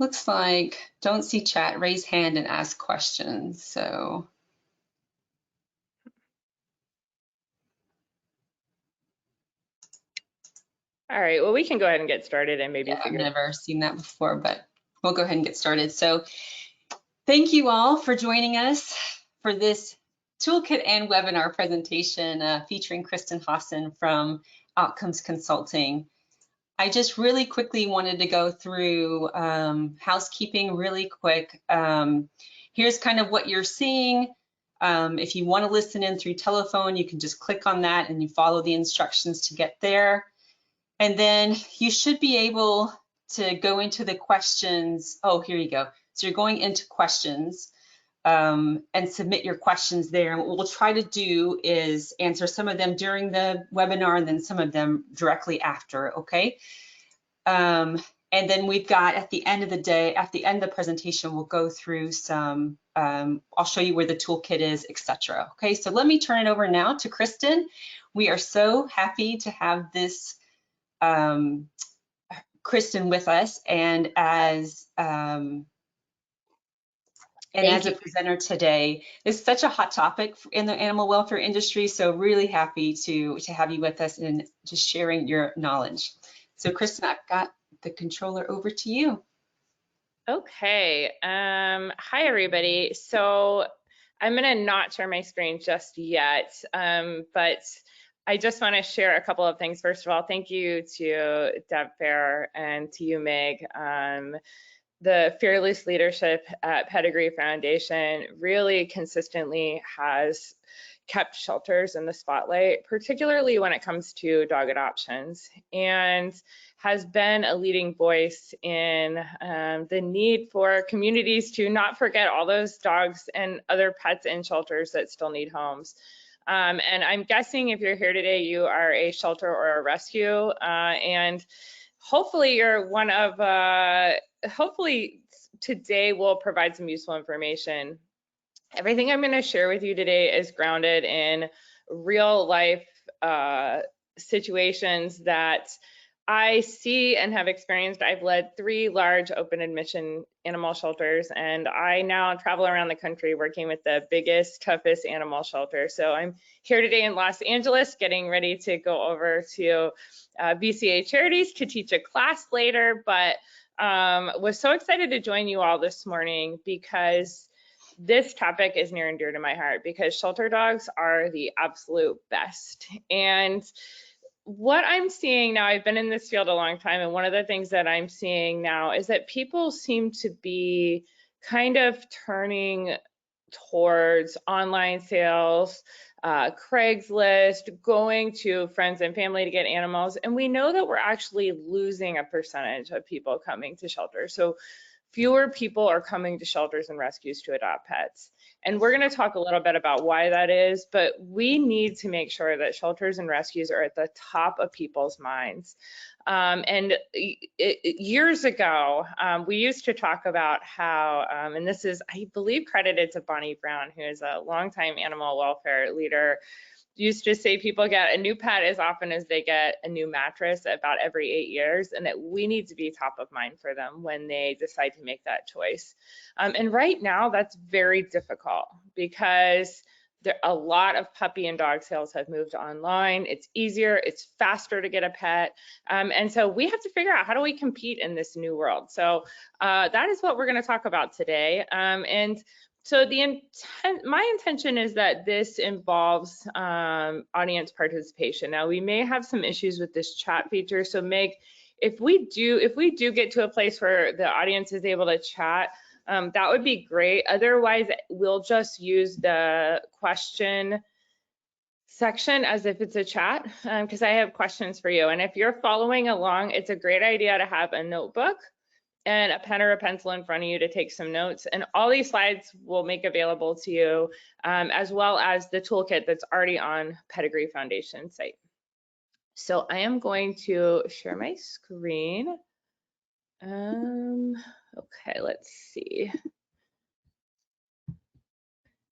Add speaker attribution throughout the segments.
Speaker 1: Looks like don't see chat, raise hand and ask questions. So
Speaker 2: all right, well, we can go ahead and get started and maybe
Speaker 1: yeah, I've
Speaker 2: figure.
Speaker 1: never seen that before, but we'll go ahead and get started. So thank you all for joining us for this toolkit and webinar presentation featuring Kristen Hassen from Outcomes Consulting. I just really quickly wanted to go through housekeeping really quick. Here's kind of what you're seeing. If you want to listen in through telephone, you can just click on that and you follow the instructions to get there. And then you should be able to go into the questions. Oh, here you go. So you're going into questions and submit your questions there. And what we'll try to do is answer some of them during the webinar and then some of them directly after, okay? And then we've got at the end of the day, at the end of the presentation, we'll go through some, I'll show you where the toolkit is, etc. Okay, so let me turn it over now to Kristen. We are so happy to have this Kristen with us, and as a presenter today. This is such a hot topic in the animal welfare industry, so really happy to have you with us and just sharing your knowledge. So Kristen, I've got the controller over to you.
Speaker 2: Okay, hi everybody. So I'm gonna not share my screen just yet, but I just want to share a couple of things. First of all, thank you to Deb Fair and to you, Meg. The fearless leadership at PEDIGREE Foundation really consistently has kept shelters in the spotlight, particularly when it comes to dog adoptions, and has been a leading voice in the need for communities to not forget all those dogs and other pets in shelters that still need homes. And I'm guessing if you're here today, you are a shelter or a rescue, and hopefully you're one of, hopefully today will provide some useful information. Everything I'm going to share with you today is grounded in real life situations that I see and have experienced. I've led 3 large open admission animal shelters, and I now travel around the country working with the biggest, toughest animal shelter. So I'm here today in Los Angeles, getting ready to go over to BCA Charities to teach a class later, but was so excited to join you all this morning because this topic is near and dear to my heart, because shelter dogs are the absolute best. And what I'm seeing now, I've been in this field a long time, and one of the things that I'm seeing now is that people seem to be kind of turning towards online sales, Craigslist, going to friends and family to get animals. And we know that we're actually losing a percentage of people coming to shelters. So fewer people are coming to shelters and rescues to adopt pets. And we're going to talk a little bit about why that is, but we need to make sure that shelters and rescues are at the top of people's minds. Years ago, we used to talk about how, and this is, I believe, credited to Bonnie Brown, who is a longtime animal welfare leader, used to say people get a new pet as often as they get a new mattress, about every 8 years, and that we need to be top of mind for them when they decide to make that choice. And right now, that's very difficult because a lot of puppy and dog sales have moved online. It's easier, it's faster to get a pet. And so we have to figure out, how do we compete in this new world? So that is what we're going to talk about today. So my intention is that this involves audience participation. Now, we may have some issues with this chat feature. So Meg, if we do get to a place where the audience is able to chat, that would be great. Otherwise, we'll just use the question section as if it's a chat, because I have questions for you. And if you're following along, it's a great idea to have a notebook and a pen or a pencil in front of you to take some notes. And all these slides will make available to you, as well as the toolkit that's already on PEDIGREE Foundation site. So I am going to share my screen. Okay, let's see.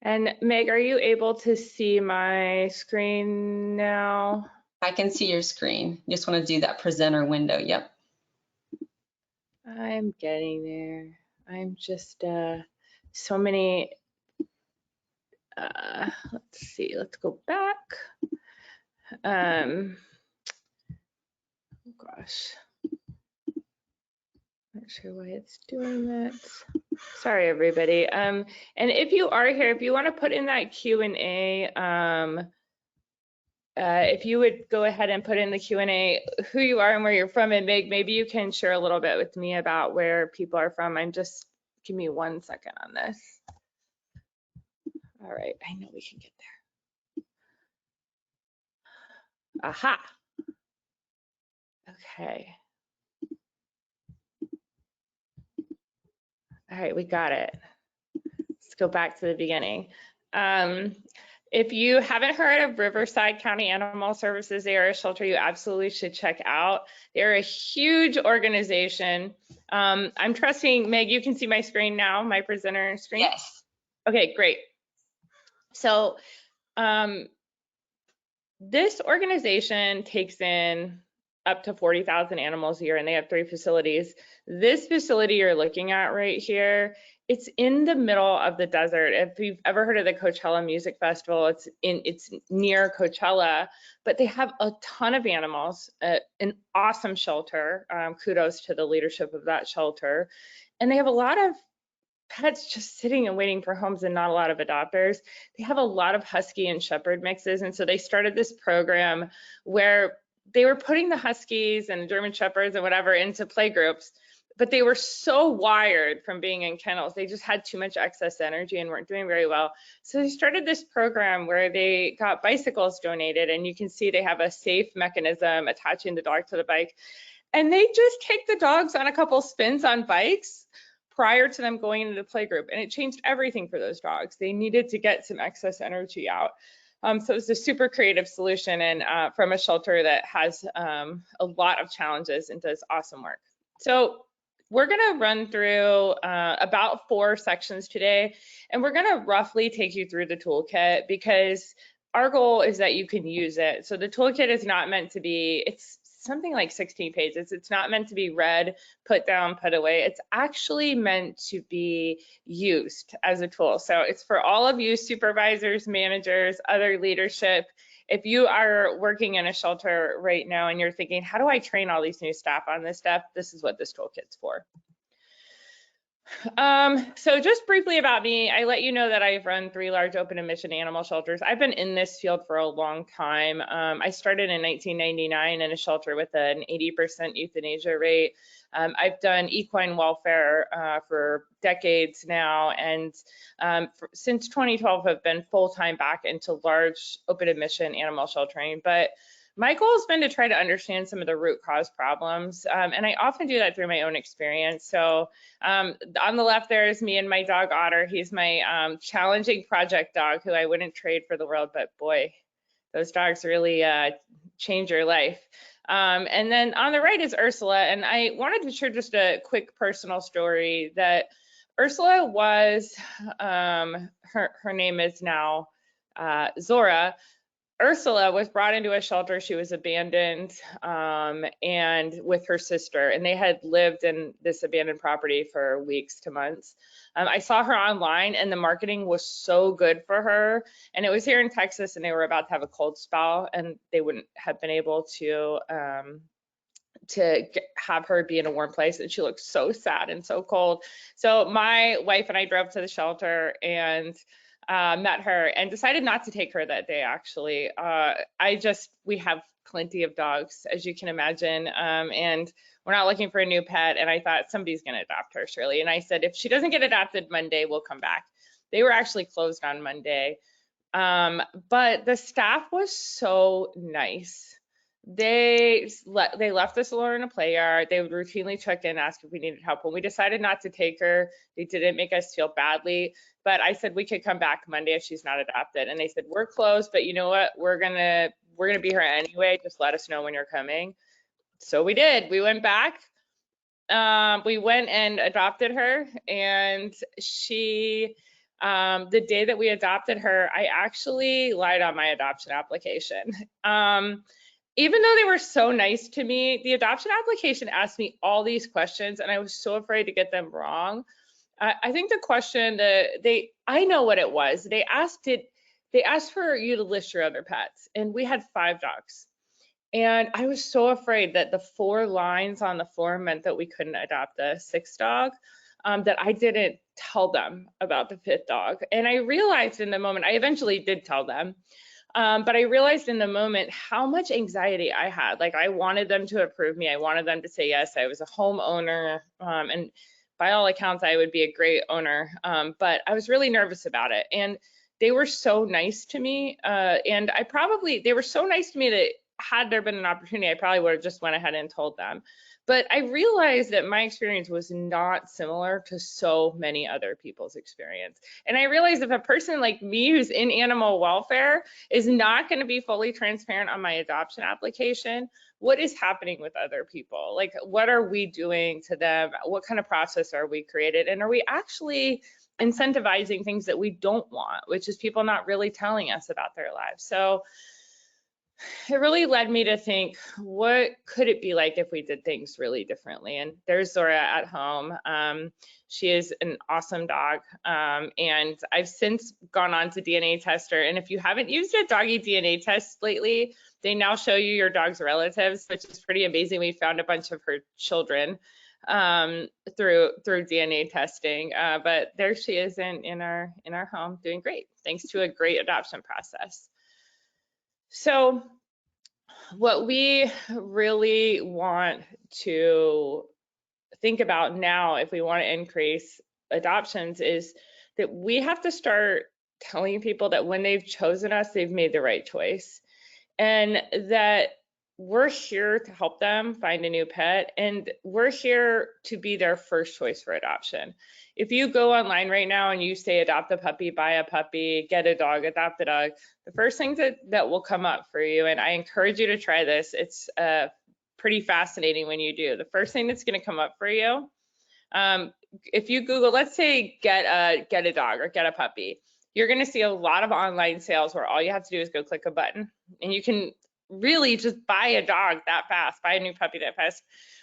Speaker 2: And Meg, are you able to see my screen now?
Speaker 1: I can see your screen. You just want to do that presenter window. Yep.
Speaker 2: I'm getting there. I'm just so many. Let's see. Let's go back. Oh gosh, not sure why it's doing that. Sorry, everybody. And if you are here, if you want to put in that Q&A, if you would go ahead and put in the Q&A who you are and where you're from, and maybe you can share a little bit with me about where people are from. Give me 1 second on this. All right, I know we can get there. Aha. Okay. All right, we got it. Let's go back to the beginning. If you haven't heard of Riverside County Animal Services, they are a shelter you absolutely should check out. They're a huge organization. I'm trusting, Meg, you can see my screen now, my presenter screen?
Speaker 1: Yes.
Speaker 2: Okay, great. So this organization takes in up to 40,000 animals a year, and they have 3 facilities. This facility you're looking at right here, it's in the middle of the desert. If you've ever heard of the Coachella Music Festival, it's near Coachella, but they have a ton of animals, an awesome shelter. Kudos to the leadership of that shelter. And they have a lot of pets just sitting and waiting for homes and not a lot of adopters. They have a lot of Husky and Shepherd mixes. And so they started this program where they were putting the Huskies and German Shepherds and whatever into play groups, but they were so wired from being in kennels. They just had too much excess energy and weren't doing very well. So they started this program where they got bicycles donated, and you can see they have a safe mechanism attaching the dog to the bike. And they just take the dogs on a couple spins on bikes prior to them going into the play group, and it changed everything for those dogs. They needed to get some excess energy out. So it's a super creative solution, and from a shelter that has a lot of challenges and does awesome work. So we're going to run through about 4 sections today, and we're going to roughly take you through the toolkit because our goal is that you can use it. So the toolkit is not meant to be, it's something like 16 pages. It's not meant to be read, put down, put away. It's actually meant to be used as a tool. So it's for all of you supervisors, managers, other leadership. If you are working in a shelter right now and you're thinking, how do I train all these new staff on this stuff? This is what this toolkit's for. So just briefly about me, I let you know that I've run 3 large open admission animal shelters. I've been in this field for a long time. I started in 1999 in a shelter with an 80% euthanasia rate. I've done equine welfare for decades now, and since 2012 have been full-time back into large open admission animal sheltering. But my goal has been to try to understand some of the root cause problems, and I often do that through my own experience. So on the left there is me and my dog Otter. He's my challenging project dog who I wouldn't trade for the world, but boy, those dogs really change your life. And then on the right is Ursula, and I wanted to share just a quick personal story that Ursula was, her name is now Zora. Ursula was brought into a shelter. She was abandoned and with her sister, and they had lived in this abandoned property for weeks to months. I saw her online, and the marketing was so good for her. And it was here in Texas, and they were about to have a cold spell, and they wouldn't have been able to have her be in a warm place, and she looked so sad and so cold. So my wife and I drove to the shelter and met her and decided not to take her that day, actually. We have plenty of dogs, as you can imagine, and we're not looking for a new pet, and I thought somebody's gonna adopt her, surely. And I said, if she doesn't get adopted Monday, we'll come back. They were actually closed on Monday, but the staff was so nice. They left us alone in a play yard. They would routinely check in, ask if we needed help. When we decided not to take her, they didn't make us feel badly. But I said we could come back Monday if she's not adopted. And they said, we're closed, but you know what? We're gonna be here anyway. Just let us know when you're coming. So we did. We went back. We went and adopted her, and she. The day that we adopted her, I actually lied on my adoption application. even though they were so nice to me, the adoption application asked me all these questions and I was so afraid to get them wrong. I think the question that I know what it was. They asked for you to list your other pets, and we had 5 dogs. And I was so afraid that the 4 lines on the form meant that we couldn't adopt the 6th dog, that I didn't tell them about the 5th dog. And I realized in the moment, I eventually did tell them, but I realized in the moment how much anxiety I had. Like, I wanted them to approve me. I wanted them to say yes. I was a homeowner, and by all accounts, I would be a great owner, but I was really nervous about it. And they were so nice to me, and they were so nice to me that had there been an opportunity, I probably would have just went ahead and told them. But I realized that my experience was not similar to so many other people's experience. And I realized if a person like me who's in animal welfare is not going to be fully transparent on my adoption application, what is happening with other people? Like, what are we doing to them? What kind of process are we created? And are we actually incentivizing things that we don't want, which is people not really telling us about their lives? So it really led me to think, what could it be like if we did things really differently? And there's Zora at home. She is an awesome dog. And I've since gone on to DNA Tester. And if you haven't used a doggy DNA test lately, they now show you your dog's relatives, which is pretty amazing. We found a bunch of her children through DNA testing. But there she is in our home, doing great, thanks to a great adoption process. So what we really want to think about now, if we want to increase adoptions, is that we have to start telling people that when they've chosen us, they've made the right choice, and that we're here to help them find a new pet, and we're here to be their first choice for adoption. If you go online right now and you say adopt a puppy, buy a puppy, get a dog, adopt a dog, the first things that will come up for you, and I encourage you to try this, it's pretty fascinating when you do. The first thing that's going to come up for you, if you Google, let's say get a dog or get a puppy, you're going to see a lot of online sales where all you have to do is go click a button, and you can really just buy a dog that fast, buy a new puppy that fast.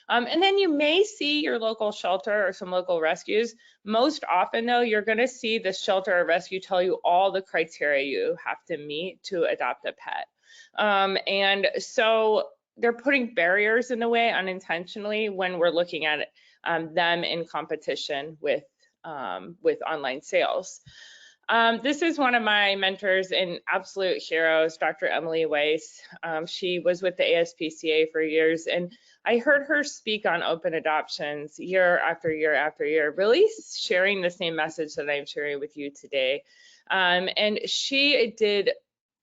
Speaker 2: And then you may see your local shelter or some local rescues. Most often though, you're gonna see the shelter or rescue tell you all the criteria you have to meet to adopt a pet. And so they're putting barriers in the way unintentionally when we're looking at them in competition with online sales. This is one of my mentors and absolute heroes, Dr. Emily Weiss. She was with the ASPCA for years, and I heard her speak on open adoptions year after year after year, really sharing the same message that I'm sharing with you today. And she did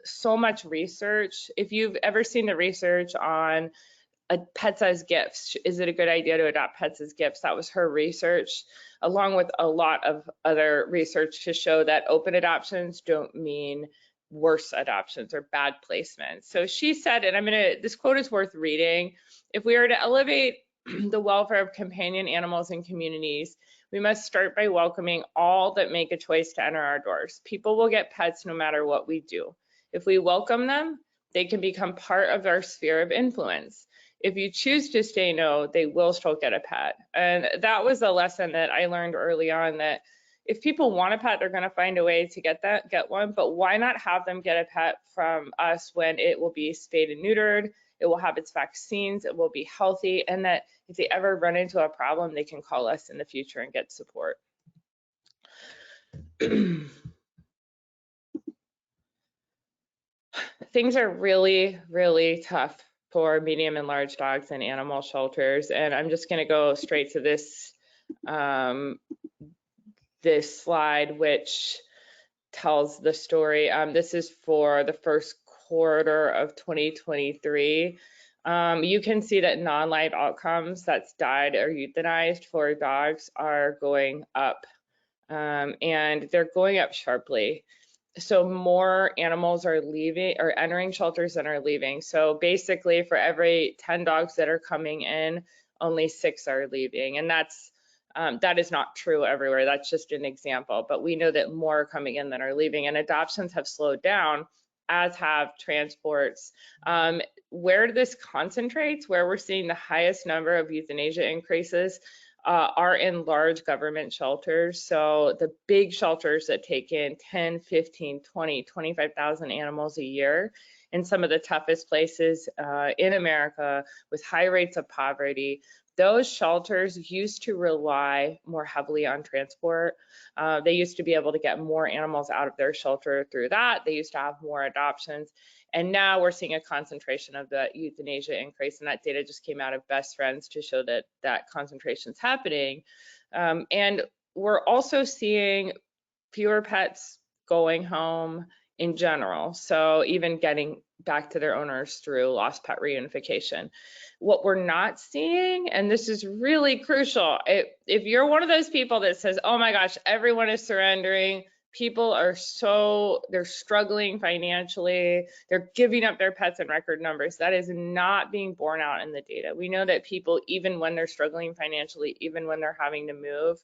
Speaker 2: so much research. If you've ever seen the research on pets as gifts, is it a good idea to adopt pets as gifts? That was her research, along with a lot of other research to show that open adoptions don't mean worse adoptions or bad placements. So she said, and this quote is worth reading, if we are to elevate the welfare of companion animals in communities, we must start by welcoming all that make a choice to enter our doors. People will get pets no matter what we do. If we welcome them, they can become part of our sphere of influence. If you choose to say no, they will still get a pet. And that was a lesson that I learned early on, that if people want a pet, they're going to find a way to get one, but why not have them get a pet from us when it will be spayed and neutered, it will have its vaccines, it will be healthy, and that if they ever run into a problem, they can call us in the future and get support. Things are really, really tough for medium and large dogs in animal shelters. And I'm just gonna go straight to this, this slide, which tells the story. This is for the first quarter of 2023. You can see that non-live outcomes, that's died or euthanized for dogs, are going up, and they're going up sharply. So more animals are leaving or entering shelters than are leaving. So basically for every 10 dogs that are coming in, only 6 are leaving. And that is not true everywhere. That's just an example, but we know that more are coming in than are leaving, and adoptions have slowed down as have transports. Where this concentrates, where we're seeing the highest number of euthanasia increases, are in large government shelters. So the big shelters that take in 10, 15, 20, 25,000 animals a year in some of the toughest places in America with high rates of poverty. Those shelters used to rely more heavily on transport. They used to be able to get more animals out of their shelter through that. They used to have more adoptions. And now we're seeing a concentration of the euthanasia increase, and that data just came out of Best Friends to show that that concentration is happening. And we're also seeing fewer pets going home in general, so even getting back to their owners through lost pet reunification. What we're not seeing, and this is really crucial, if you're one of those people that says, oh my gosh, everyone is surrendering, people are they're struggling financially, they're giving up their pets in record numbers, that is not being borne out in the data. We know that people, even when they're struggling financially, even when they're having to move,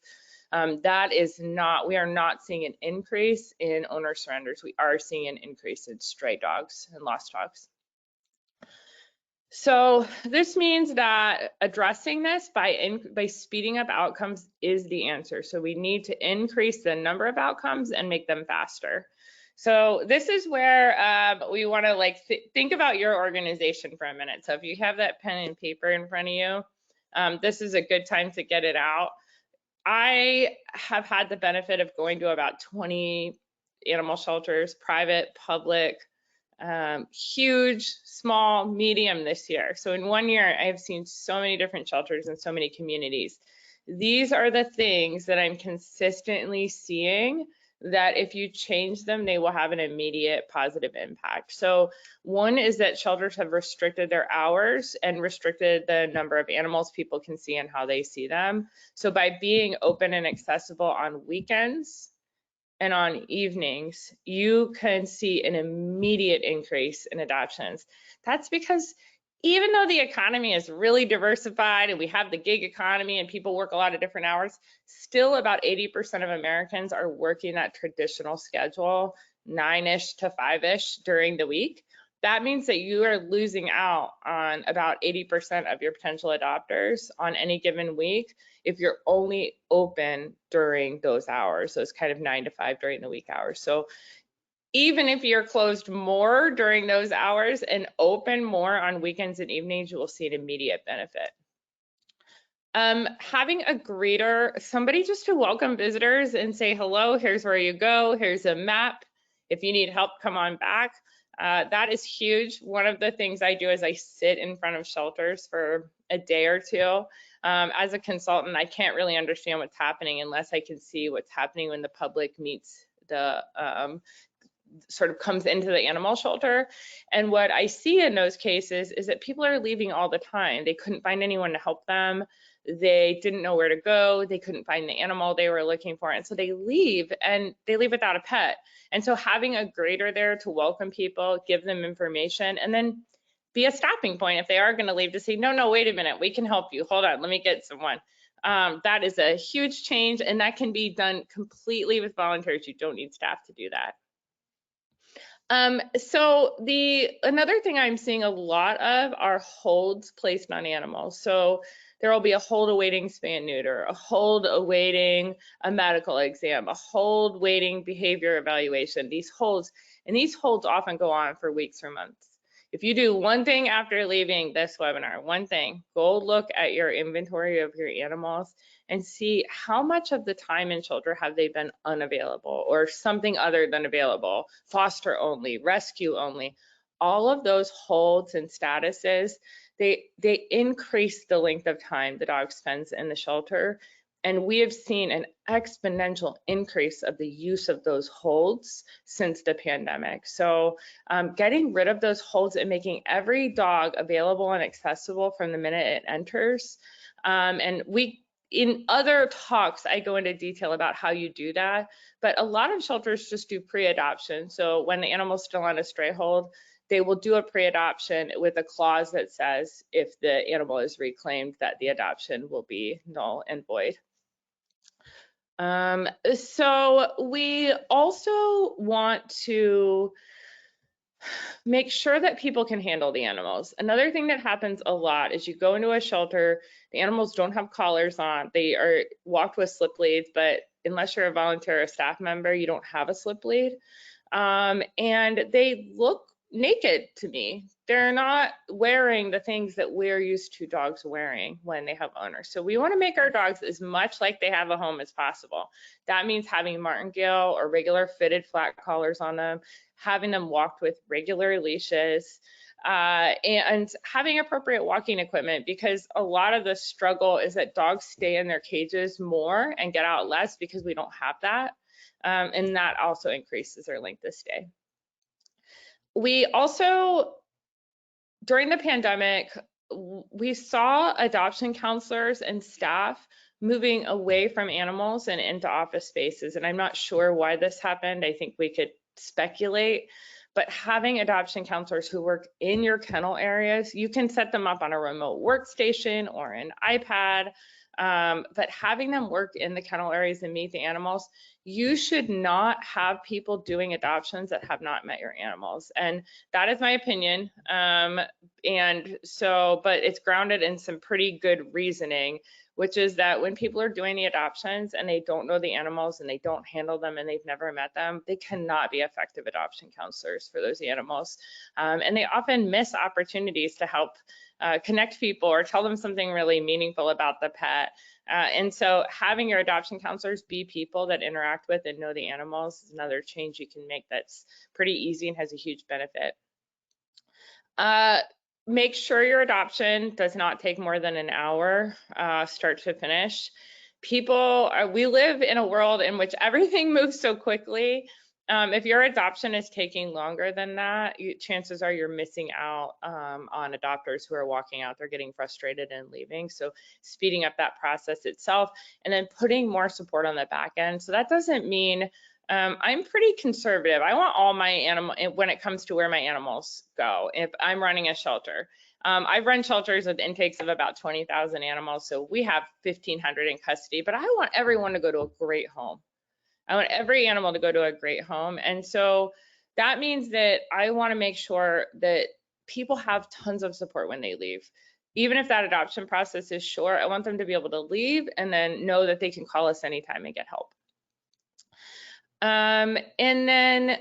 Speaker 2: we are not seeing an increase in owner surrenders. We are seeing an increase in stray dogs and lost dogs. So this means that addressing this by speeding up outcomes is the answer. So we need to increase the number of outcomes and make them faster. So this is where we want to think about your organization for a minute. So if you have that pen and paper in front of you, this is a good time to get it out. I have had the benefit of going to about 20 animal shelters, private, public, huge, small, medium this year. So in 1 year, I have seen so many different shelters and so many communities. These are the things that I'm consistently seeing that if you change them, they will have an immediate positive impact. So one is that shelters have restricted their hours and restricted the number of animals people can see and how they see them. So by being open and accessible on weekends and on evenings, you can see an immediate increase in adoptions. That's because even though the economy is really diversified and we have the gig economy and people work a lot of different hours, still about 80% of Americans are working that traditional schedule, 9-ish to 5-ish during the week. That means that you are losing out on about 80% of your potential adopters on any given week if you're only open during those hours, those kind of 9 to 5 during the week hours. So even if you're closed more during those hours and open more on weekends and evenings, you will see an immediate benefit. Having a greeter, somebody just to welcome visitors and say, hello, here's where you go, here's a map. If you need help, come on back. That is huge. One of the things I do is I sit in front of shelters for a day or two. As a consultant, I can't really understand what's happening unless I can see what's happening when the public meets the sort of comes into the animal shelter. And what I see in those cases is that people are leaving all the time. They couldn't find anyone to help them. They didn't know where to go. They couldn't find the animal they were looking for. And so they leave, and they leave without a pet. And so having a greeter there to welcome people, give them information, and then be a stopping point if they are going to leave to say, no, wait a minute, we can help you. Hold on, let me get someone. That is a huge change, and that can be done completely with volunteers. You don't need staff to do that. So another thing I'm seeing a lot of are holds placed on animals. So there will be a hold awaiting spay and neuter, a hold awaiting a medical exam, a hold waiting behavior evaluation, these holds often go on for weeks or months. If you do one thing after leaving this webinar, one thing, go look at your inventory of your animals and see how much of the time in shelter have they been unavailable or something other than available, foster only, rescue only. All of those holds and statuses, they increase the length of time the dog spends in the shelter. And we have seen an exponential increase of the use of those holds since the pandemic. So getting rid of those holds and making every dog available and accessible from the minute it enters. And in other talks, I go into detail about how you do that, but a lot of shelters just do pre-adoption. So when the animal's still on a stray hold, they will do a pre-adoption with a clause that says if the animal is reclaimed, that the adoption will be null and void. So we also want to make sure that people can handle the animals. Another thing that happens a lot is you go into a shelter, the animals don't have collars on, they are walked with slip leads, but unless you're a volunteer or a staff member, you don't have a slip lead. And they look naked to me. They're not wearing the things that we're used to dogs wearing when they have owners. So we want to make our dogs as much like they have a home as possible. That means having martingale or regular fitted flat collars on them, having them walked with regular leashes, and having appropriate walking equipment, because a lot of the struggle is that dogs stay in their cages more and get out less because we don't have that. And that also increases their length of stay. We also, during the pandemic, we saw adoption counselors and staff moving away from animals and into office spaces. And I'm not sure why this happened. I think we could speculate, but having adoption counselors who work in your kennel areas, you can set them up on a remote workstation or an iPad, but having them work in the kennel areas and meet the animals, you should not have people doing adoptions that have not met your animals. And that is my opinion. And so, but it's grounded in some pretty good reasoning, which is that when people are doing the adoptions and they don't know the animals and they don't handle them and they've never met them, they cannot be effective adoption counselors for those animals. And they often miss opportunities to help connect people or tell them something really meaningful about the pet. And so having your adoption counselors be people that interact with and know the animals is another change you can make that's pretty easy and has a huge benefit. Make sure your adoption does not take more than an hour, start to finish. We live in a world in which everything moves so quickly. If your adoption is taking longer than that, chances are you're missing out on adopters who are walking out. They're getting frustrated and leaving. So speeding up that process itself, and then putting more support on the back end. So that doesn't mean, I'm pretty conservative. I want all my animal, when it comes to where my animals go, if I'm running a shelter. I've run shelters with intakes of about 20,000 animals, so we have 1,500 in custody, but I want everyone to go to a great home. I want every animal to go to a great home. And so that means that I want to make sure that people have tons of support when they leave. Even if that adoption process is short, I want them to be able to leave and then know that they can call us anytime and get help. And then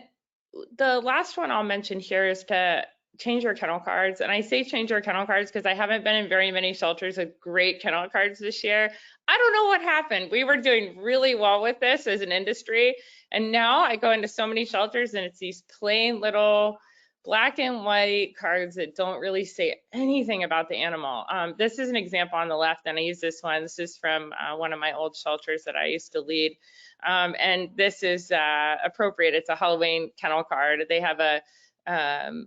Speaker 2: the last one I'll mention here is to change your kennel cards. And I say change your kennel cards because I haven't been in very many shelters with great kennel cards this year. I don't know what happened. We were doing really well with this as an industry. And now I go into so many shelters and it's these plain little black and white cards that don't really say anything about the animal. This is an example on the left, and I use this one. This is from one of my old shelters that I used to lead. And this is appropriate. It's a Halloween kennel card. They have a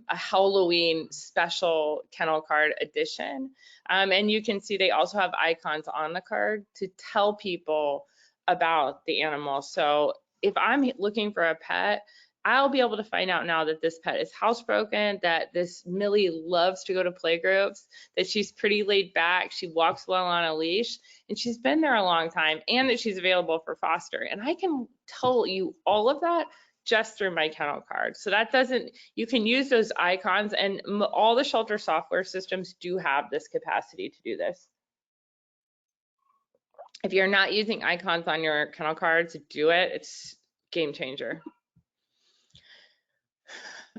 Speaker 2: Halloween special kennel card edition. And you can see they also have icons on the card to tell people about the animal. So if I'm looking for a pet, I'll be able to find out now that this pet is housebroken, that this Millie loves to go to playgroups, that she's pretty laid back, she walks well on a leash, and she's been there a long time, and that she's available for foster. And I can tell you all of that just through my kennel card. So that doesn't, you can use those icons, and all the shelter software systems do have this capacity to do this. If you're not using icons on your kennel cards, do it. It's game changer.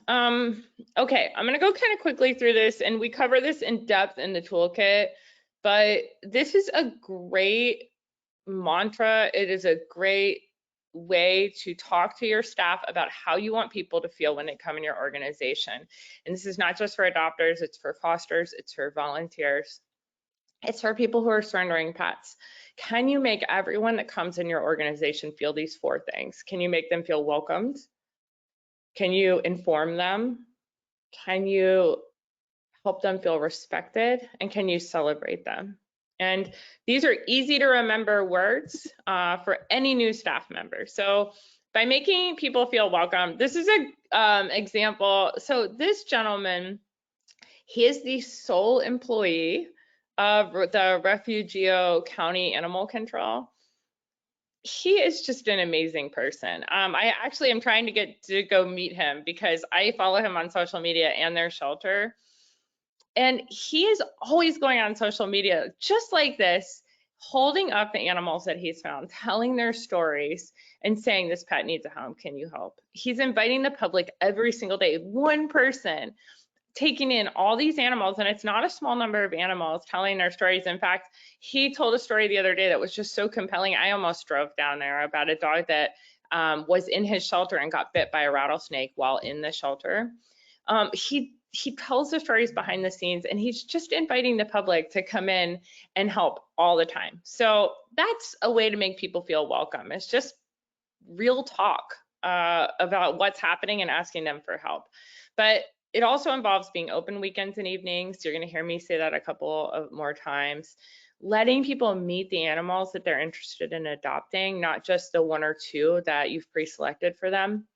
Speaker 2: Okay, I'm gonna go kind of quickly through this, and we cover this in depth in the toolkit, but this is a great mantra. It is a great way to talk to your staff about how you want people to feel when they come in your organization. And this is not just for adopters, it's for fosters, it's for volunteers. It's for people who are surrendering pets. Can you make everyone that comes in your organization feel these 4 things? Can you make them feel welcomed? Can you inform them? Can you help them feel respected? And can you celebrate them? And these are easy to remember words for any new staff member. So by making people feel welcome, this is an example. So this gentleman, he is the sole employee of the Refugio County Animal Control. he is just an amazing person. I actually am trying to get to go meet him because I follow him on social media and their shelter. And he is always going on social media just like this, holding up the animals that he's found, telling their stories, and saying, this pet needs a home, can you help? He's inviting the public every single day, one person taking in all these animals, and it's not a small number of animals, telling their stories. In fact, he told a story the other day that was just so compelling. I almost drove down there about a dog that was in his shelter and got bit by a rattlesnake while in the shelter. He tells the stories behind the scenes, and he's just inviting the public to come in and help all the time. So that's a way to make people feel welcome. It's just real talk about what's happening and asking them for help. But it also involves being open weekends and evenings. You're going to hear me say that a couple of more times. Letting people meet the animals that they're interested in adopting, not just the one or two that you've pre-selected for them.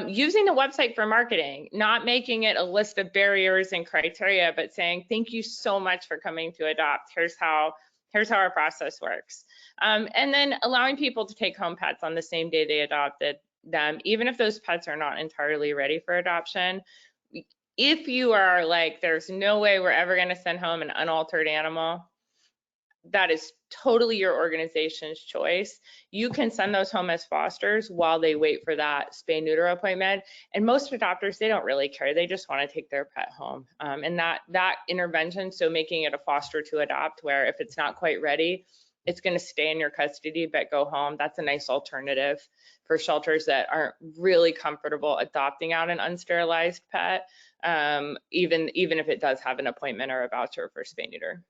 Speaker 2: Using the website for marketing, not making it a list of barriers and criteria, but saying, thank you so much for coming to adopt. Here's how our process works. And then allowing people to take home pets on the same day they adopted them, even if those pets are not entirely ready for adoption. If you are like, there's no way we're ever going to send home an unaltered animal, that is totally your organization's choice. You can send those home as fosters while they wait for that spay-neuter appointment. And most adopters, they don't really care. They just want to take their pet home. And that intervention, so making it a foster to adopt, where if it's not quite ready, it's going to stay in your custody but go home. That's a nice alternative for shelters that aren't really comfortable adopting out an unsterilized pet, even if it does have an appointment or a voucher for spay-neuter.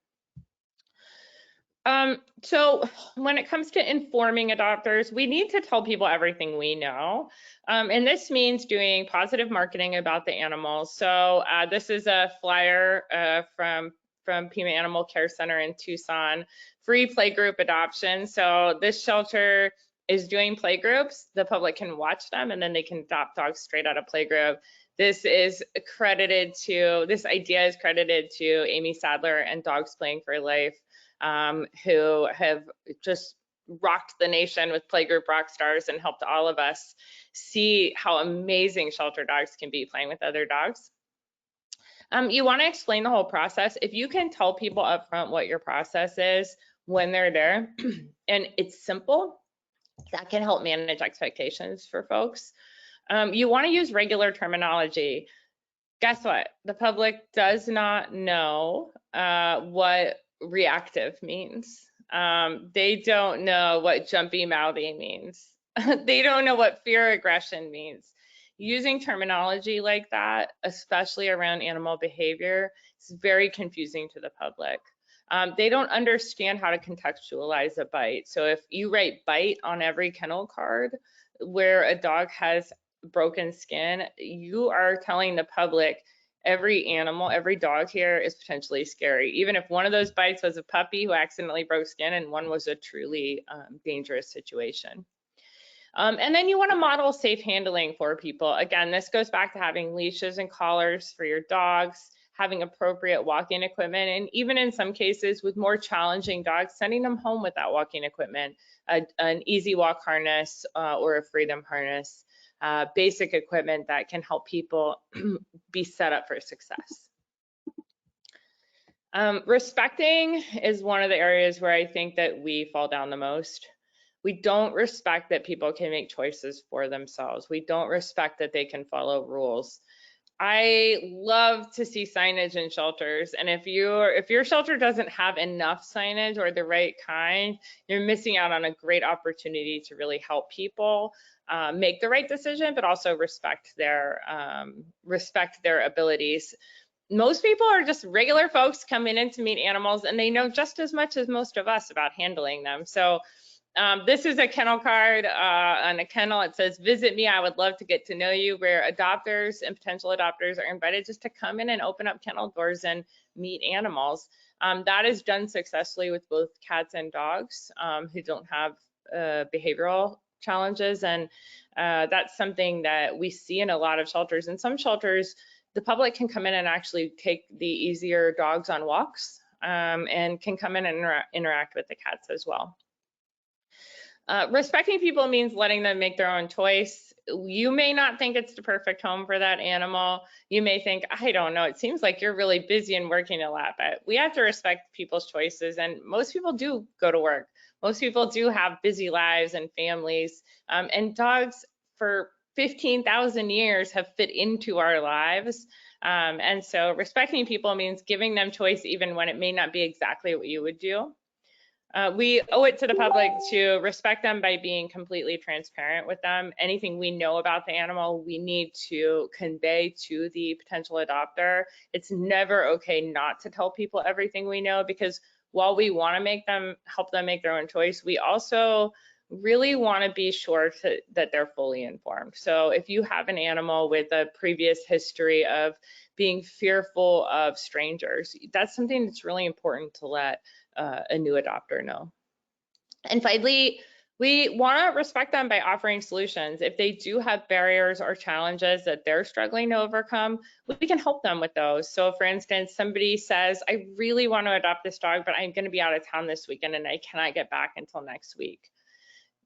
Speaker 2: So when it comes to informing adopters, we need to tell people everything we know. And this means doing positive marketing about the animals. So this is a flyer from Pima Animal Care Center in Tucson, free playgroup adoption. So this shelter is doing playgroups. The public can watch them and then they can adopt dogs straight out of playgroup. This idea is credited to Amy Sadler and Dogs Playing for Life, who have just rocked the nation with playgroup rock stars and helped all of us see how amazing shelter dogs can be playing with other dogs. You want to explain the whole process. If you can tell people up front what your process is when they're there, and it's simple, that can help manage expectations for folks. You want to use regular terminology. Guess what? The public does not know what reactive means. They don't know what jumpy mouthy means. They don't know what fear aggression means. Using terminology like that, especially around animal behavior, is very confusing to the public. They don't understand how to contextualize a bite. So if you write bite on every kennel card where a dog has broken skin, you are telling the public every animal, every dog here is potentially scary. Even if one of those bites was a puppy who accidentally broke skin and one was a truly dangerous situation. And then you want to model safe handling for people. Again, this goes back to having leashes and collars for your dogs, having appropriate walking equipment, and even in some cases with more challenging dogs, sending them home with that walking equipment, an easy walk harness or a freedom harness. Basic equipment that can help people be set up for success. Respecting is one of the areas where I think that we fall down the most. We don't respect that people can make choices for themselves. We don't respect that they can follow rules. I love to see signage in shelters, and if your shelter doesn't have enough signage or the right kind, you're missing out on a great opportunity to really help people make the right decision, but also respect their abilities. Most people are just regular folks coming in to meet animals, and they know just as much as most of us about handling them. So this is a kennel card on a kennel. It says, visit me, I would love to get to know you, where adopters and potential adopters are invited just to come in and open up kennel doors and meet animals. That is done successfully with both cats and dogs who don't have behavioral challenges. And that's something that we see in a lot of shelters. In some shelters, the public can come in and actually take the easier dogs on walks and can come in and interact with the cats as well. Respecting people means letting them make their own choice. You may not think it's the perfect home for that animal. You may think, I don't know, it seems like you're really busy and working a lot, but we have to respect people's choices. And most people do go to work. Most people do have busy lives and families. And dogs for 15,000 years have fit into our lives. And so respecting people means giving them choice even when it may not be exactly what you would do. We owe it to the public to respect them by being completely transparent with them. Anything we know about the animal, we need to convey to the potential adopter. It's never okay not to tell people everything we know, because while we want to help them make their own choice, we also really want to be sure that they're fully informed. So if you have an animal with a previous history of being fearful of strangers, that's something that's really important to let a new adopter know. And finally, we want to respect them by offering solutions. If they do have barriers or challenges that they're struggling to overcome, we can help them with those. So for instance, somebody says, I really want to adopt this dog, but I'm going to be out of town this weekend and I cannot get back until next week.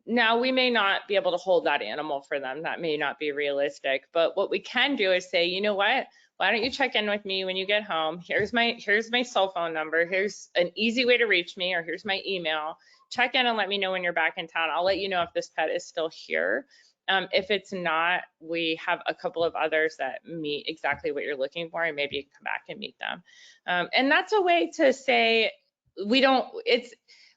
Speaker 2: Now, we may not be able to hold that animal for them. That may not be realistic, but what we can do is say, you know what? Why don't you check in with me when you get home? Here's my cell phone number. Here's an easy way to reach me, or here's my email. Check in and let me know when you're back in town. I'll let you know if this pet is still here. If it's not, we have a couple of others that meet exactly what you're looking for, and maybe you can come back and meet them. And that's a way to say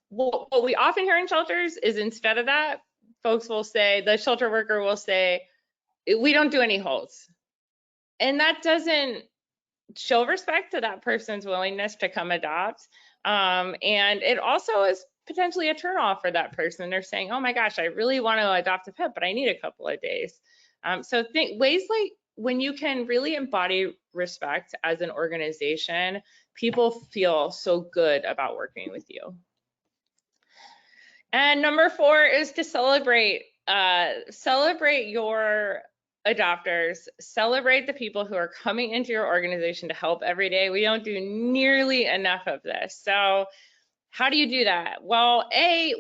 Speaker 2: what we often hear in shelters is, instead of that, folks will say, the shelter worker will say, we don't do any holds. And that doesn't show respect to that person's willingness to come adopt. And it also is potentially a turnoff for that person. They're saying, oh my gosh, I really want to adopt a pet, but I need a couple of days. So ways like when you can really embody respect as an organization, people feel so good about working with you. And number 4 is to celebrate. Celebrate your adopters. Celebrate the people who are coming into your organization to help every day. We don't do nearly enough of this. So how do you do that? Well,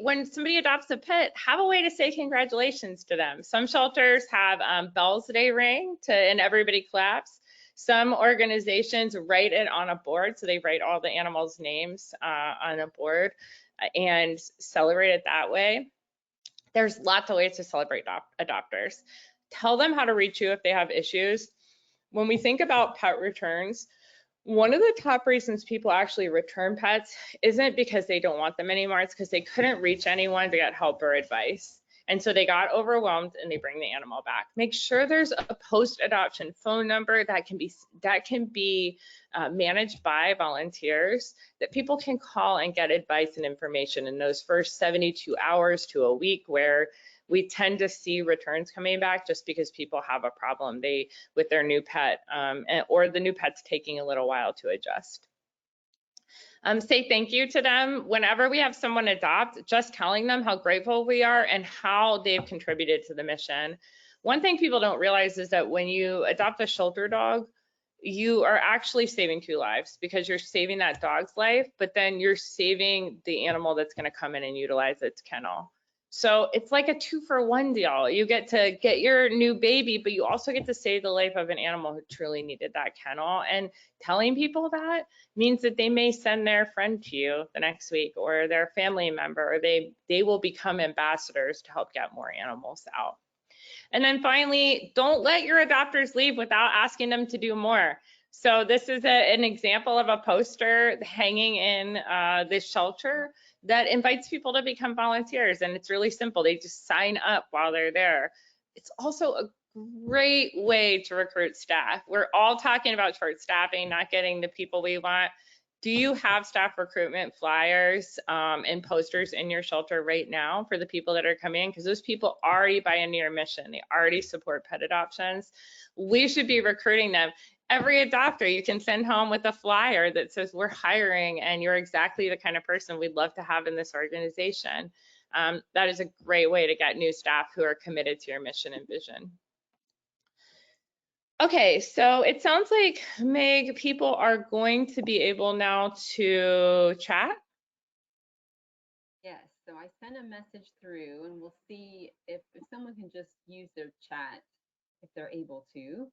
Speaker 2: when somebody adopts a pet, have a way to say congratulations to them. Some shelters have bells they ring and everybody claps. Some organizations write it on a board, so they write all the animals' names on a board and celebrate it that way. There's lots of ways to celebrate adopters. Tell them how to reach you if they have issues. When we think about pet returns, one of the top reasons people actually return pets isn't because they don't want them anymore, it's because they couldn't reach anyone to get help or advice. And so they got overwhelmed and they bring the animal back. Make sure there's a post-adoption phone number that can be managed by volunteers that people can call and get advice and information in those first 72 hours to a week, where we tend to see returns coming back just because people have a problem with their new pet, or the new pet's taking a little while to adjust. Say thank you to them. Whenever we have someone adopt, just telling them how grateful we are and how they've contributed to the mission. One thing people don't realize is that when you adopt a shelter dog, you are actually saving 2 lives, because you're saving that dog's life, but then you're saving the animal that's going to come in and utilize its kennel. So it's like a 2-for-1 deal. You get to get your new baby, but you also get to save the life of an animal who truly needed that kennel. And telling people that means that they may send their friend to you the next week, or their family member, or they will become ambassadors to help get more animals out. And then finally, don't let your adopters leave without asking them to do more. So this is an example of a poster hanging in this shelter that invites people to become volunteers, and it's really simple. They just sign up while they're there. It's also a great way to recruit staff. We're all talking about short staffing, not getting the people we want. Do you have staff recruitment flyers and posters in your shelter right now for the people that are coming in? Because those people already buy into your mission. They already support pet adoptions. We should be recruiting them. Every adopter you can send home with a flyer that says we're hiring and you're exactly the kind of person we'd love to have in this organization. That is a great way to get new staff who are committed to your mission and vision. Okay, so it sounds like, Meg, people are going to be able now to chat.
Speaker 1: Yes, So I sent a message through, and we'll see if someone can just use their chat if they're able to.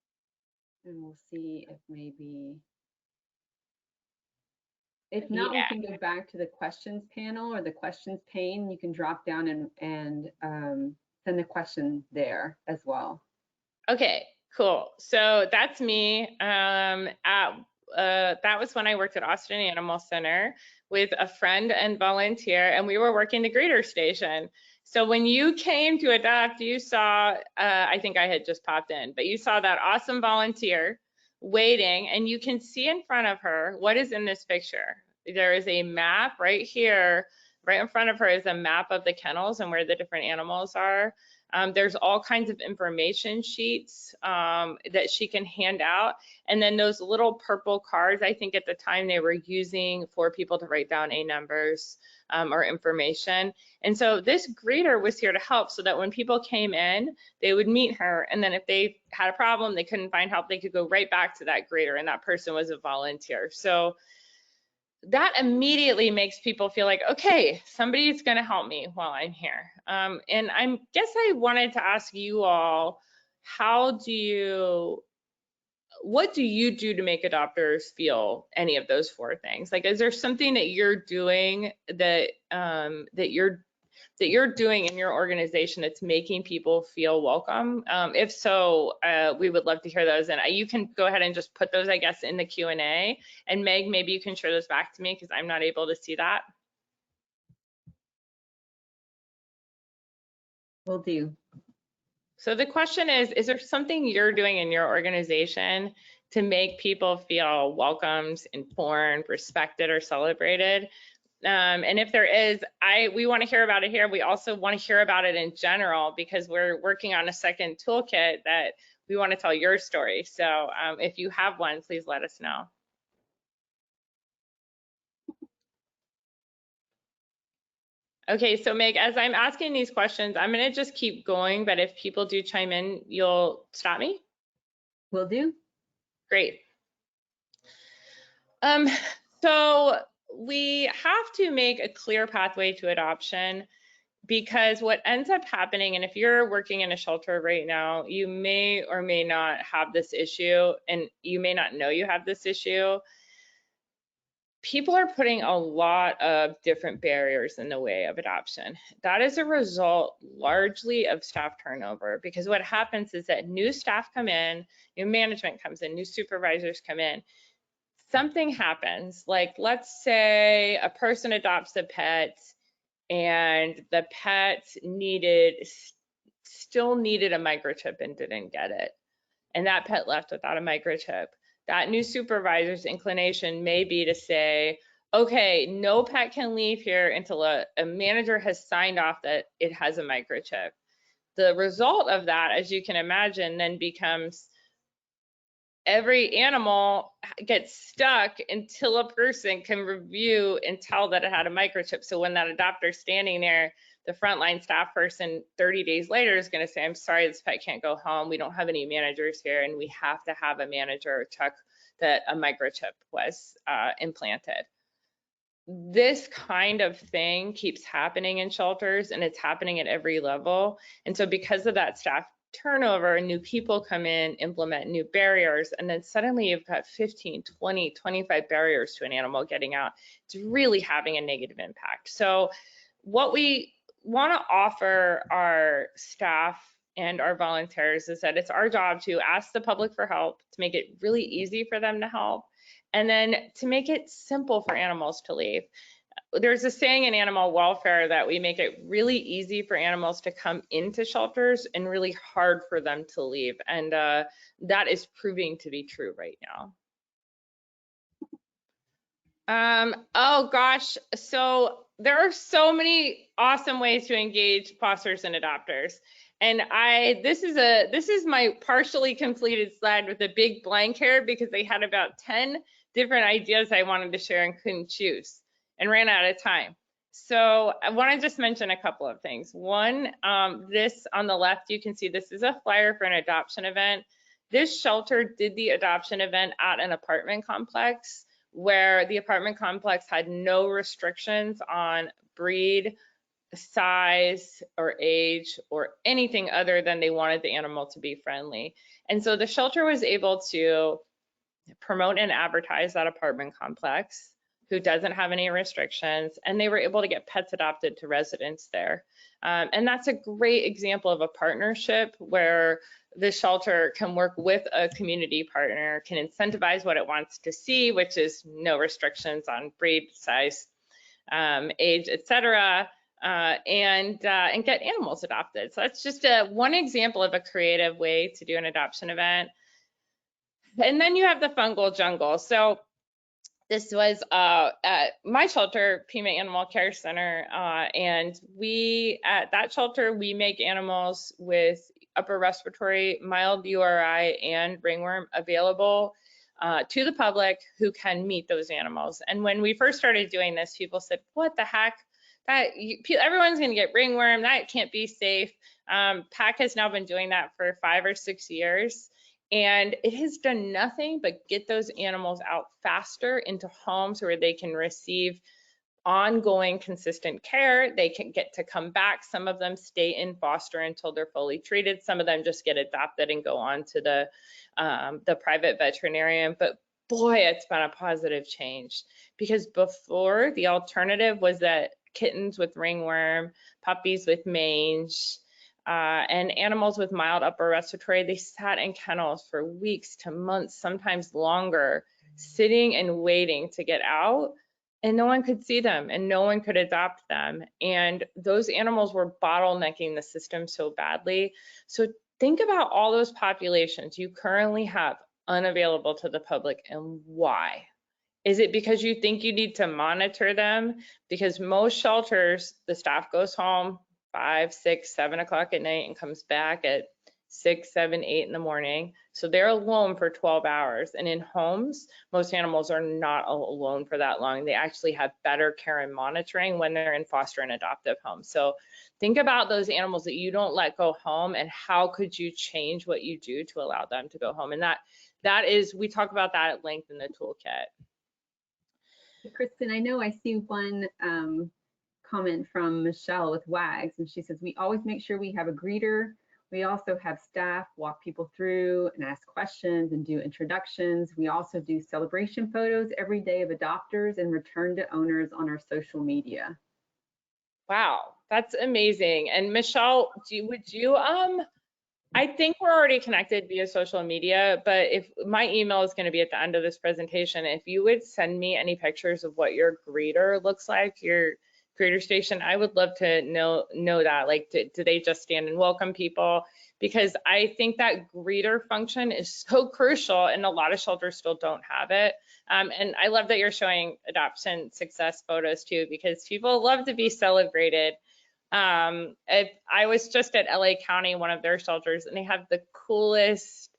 Speaker 1: And we'll see if maybe, if not, we can go back to the questions panel or the questions pane. You can drop down and send a question there as well.
Speaker 2: Okay, cool. So that's me. That was when I worked at Austin Animal Center with a friend and volunteer, and we were working the greeter station. So when you came to adopt, you saw, I think I had just popped in, but you saw that awesome volunteer waiting, and you can see in front of her what is in this picture. There is a map right here, right in front of her is a map of the kennels and where the different animals are. There's all kinds of information sheets that she can hand out. And then those little purple cards, I think at the time they were using for people to write down A numbers or information. And so this greeter was here to help so that when people came in, they would meet her. And then if they had a problem, they couldn't find help, they could go right back to that greeter, and that person was a volunteer. So that immediately makes people feel like, okay, somebody's going to help me while I'm here. And I guess I wanted to ask you all, what do you do to make adopters feel any of those four things? Like, is there something that you're doing that you're doing in your organization that's making people feel welcome? If so, we would love to hear those. And you can go ahead and just put those, I guess, in the Q&A. And Meg, maybe you can share those back to me because I'm not able to see that.
Speaker 1: Will do.
Speaker 2: So the question is there something you're doing in your organization to make people feel welcomed, informed, respected, or celebrated? And if there is, we want to hear about it here. We also want to hear about it in general because we're working on a second toolkit that we want to tell your story. So if you have one, please let us know. Okay, so Meg, as I'm asking these questions, I'm going to just keep going, but if people do chime in, you'll stop me?
Speaker 1: Will do.
Speaker 2: Great. So we have to make a clear pathway to adoption because what ends up happening, and if you're working in a shelter right now, you may or may not have this issue, and you may not know you have this issue. People are putting a lot of different barriers in the way of adoption. That is a result largely of staff turnover, because what happens is that new staff come in, new management comes in, new supervisors come in. Something happens, like let's say a person adopts a pet and the pet still needed a microchip and didn't get it. And that pet left without a microchip. That new supervisor's inclination may be to say, okay, no pet can leave here until a manager has signed off that it has a microchip. The result of that, as you can imagine, then becomes every animal gets stuck until a person can review and tell that it had a microchip. So when that adopter's standing there, the frontline staff person 30 days later is going to say, I'm sorry, this pet can't go home. We don't have any managers here, and we have to have a manager check that a microchip was implanted. This kind of thing keeps happening in shelters, and it's happening at every level. And so because of that staff turnover, new people come in, implement new barriers, and then suddenly you've got 15, 20, 25 barriers to an animal getting out. It's really having a negative impact. So what we want to offer our staff and our volunteers is that it's our job to ask the public for help, to make it really easy for them to help, and then to make it simple for animals to leave. There's a saying in animal welfare that we make it really easy for animals to come into shelters and really hard for them to leave. And that is proving to be true right now. Oh gosh, so there are so many awesome ways to engage fosters and adopters. And this is my partially completed slide with a big blank here because I had about 10 different ideas I wanted to share and couldn't choose and ran out of time. So I want to just mention a couple of things. One, this on the left, you can see this is a flyer for an adoption event. This shelter did the adoption event at an apartment complex where the apartment complex had no restrictions on breed, size or age or anything other than they wanted the animal to be friendly. And so the shelter was able to promote and advertise that apartment complex who doesn't have any restrictions, and they were able to get pets adopted to residents there. And that's a great example of a partnership where the shelter can work with a community partner, can incentivize what it wants to see, which is no restrictions on breed, size, age, etc., and get animals adopted. So that's just one example of a creative way to do an adoption event. And then you have the fungal jungle. So this was at my shelter, Pima Animal Care Center, and we at that shelter we make animals with upper respiratory, mild URI, and ringworm available to the public who can meet those animals. And when we first started doing this, people said, "What the heck? Everyone's going to get ringworm. That can't be safe." PAC has now been doing that for 5 or 6 years. And it has done nothing but get those animals out faster into homes where they can receive ongoing consistent care. They can get to come back. Some of them stay in foster until they're fully treated. Some of them just get adopted and go on to the private veterinarian. But boy, it's been a positive change, because before the alternative was that kittens with ringworm, puppies with mange, and animals with mild upper respiratory, they sat in kennels for weeks to months, sometimes longer, sitting and waiting to get out, and no one could see them and no one could adopt them. And those animals were bottlenecking the system so badly. So think about all those populations you currently have unavailable to the public, and why. Is it because you think you need to monitor them? Because most shelters, the staff goes home 5, 6, 7 o'clock at night and comes back at 6, 7, 8 in the morning. So they're alone for 12 hours. And in homes, most animals are not alone for that long. They actually have better care and monitoring when they're in foster and adoptive homes. So think about those animals that you don't let go home, and how could you change what you do to allow them to go home? And that is, we talk about that at length in the toolkit.
Speaker 1: Kristen, I know I see one comment from Michelle with WAGs, and she says, "We always make sure we have a greeter. We also have staff walk people through and ask questions and do introductions. We also do celebration photos every day of adopters and return to owners on our social media."
Speaker 2: Wow, that's amazing. And Michelle, would you I think we're already connected via social media, but if my email is going to be at the end of this presentation, if you would send me any pictures of what your greeter looks like, your greeter station, I would love to know that. Like, do they just stand and welcome people? Because I think that greeter function is so crucial, and a lot of shelters still don't have it. And I love that you're showing adoption success photos too, because people love to be celebrated. I was just at LA County, one of their shelters, and they have the coolest,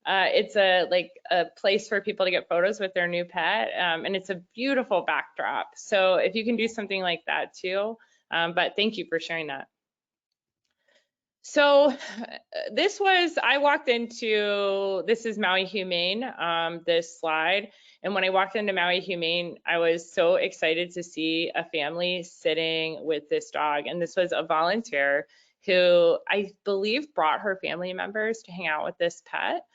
Speaker 2: it's a place for people to get photos with their new pet, and it's a beautiful backdrop. So if you can do something like that too, but thank you for sharing that. So I walked into, this is Maui Humane, this slide. And when I walked into Maui Humane, I was so excited to see a family sitting with this dog. And this was a volunteer who I believe brought her family members to hang out with this pet.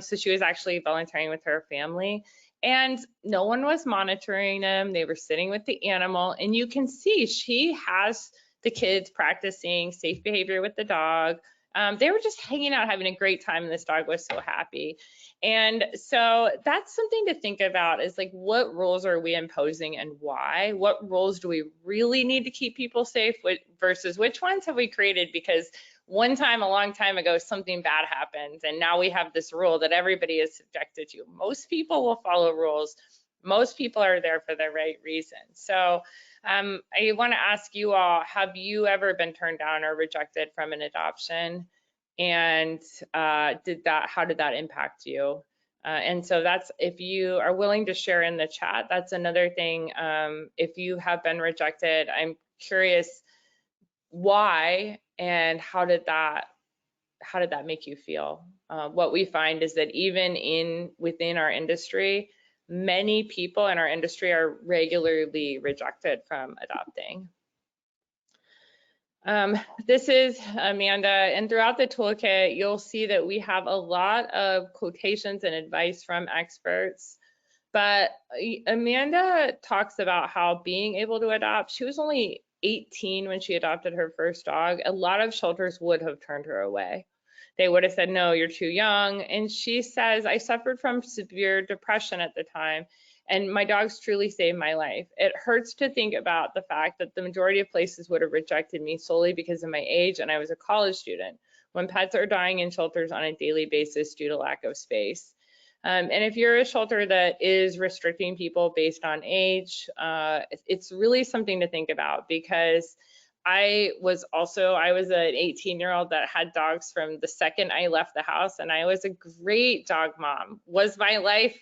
Speaker 2: So she was actually volunteering with her family. And no one was monitoring them. They were sitting with the animal. And you can see she has the kids practicing safe behavior with the dog. They were just hanging out, having a great time, and this dog was so happy. And so that's something to think about, is like, what rules are we imposing and why? What rules do we really need to keep people safe with versus which ones have we created because one time, a long time ago, something bad happened, and now we have this rule that everybody is subjected to. Most people will follow rules. Most people are there for the right reason. So I want to ask you all, have you ever been turned down or rejected from an adoption? And how did that impact you? And so that's, if you are willing to share in the chat, that's another thing. If you have been rejected, I'm curious why and how did that make you feel? What we find is that even within our industry, many people in our industry are regularly rejected from adopting. This is Amanda, and throughout the toolkit, you'll see that we have a lot of quotations and advice from experts. But Amanda talks about how being able to adopt, she was only 18 when she adopted her first dog. A lot of shelters would have turned her away. They would have said, no, you're too young. And she says, I suffered from severe depression at the time, and my dogs truly saved my life. It hurts to think about the fact that the majority of places would have rejected me solely because of my age, and I was a college student, when pets are dying in shelters on a daily basis due to lack of space. And if you're a shelter that is restricting people based on age, it's really something to think about, because I was an 18-year-old that had dogs from the second I left the house, and I was a great dog mom. Was my life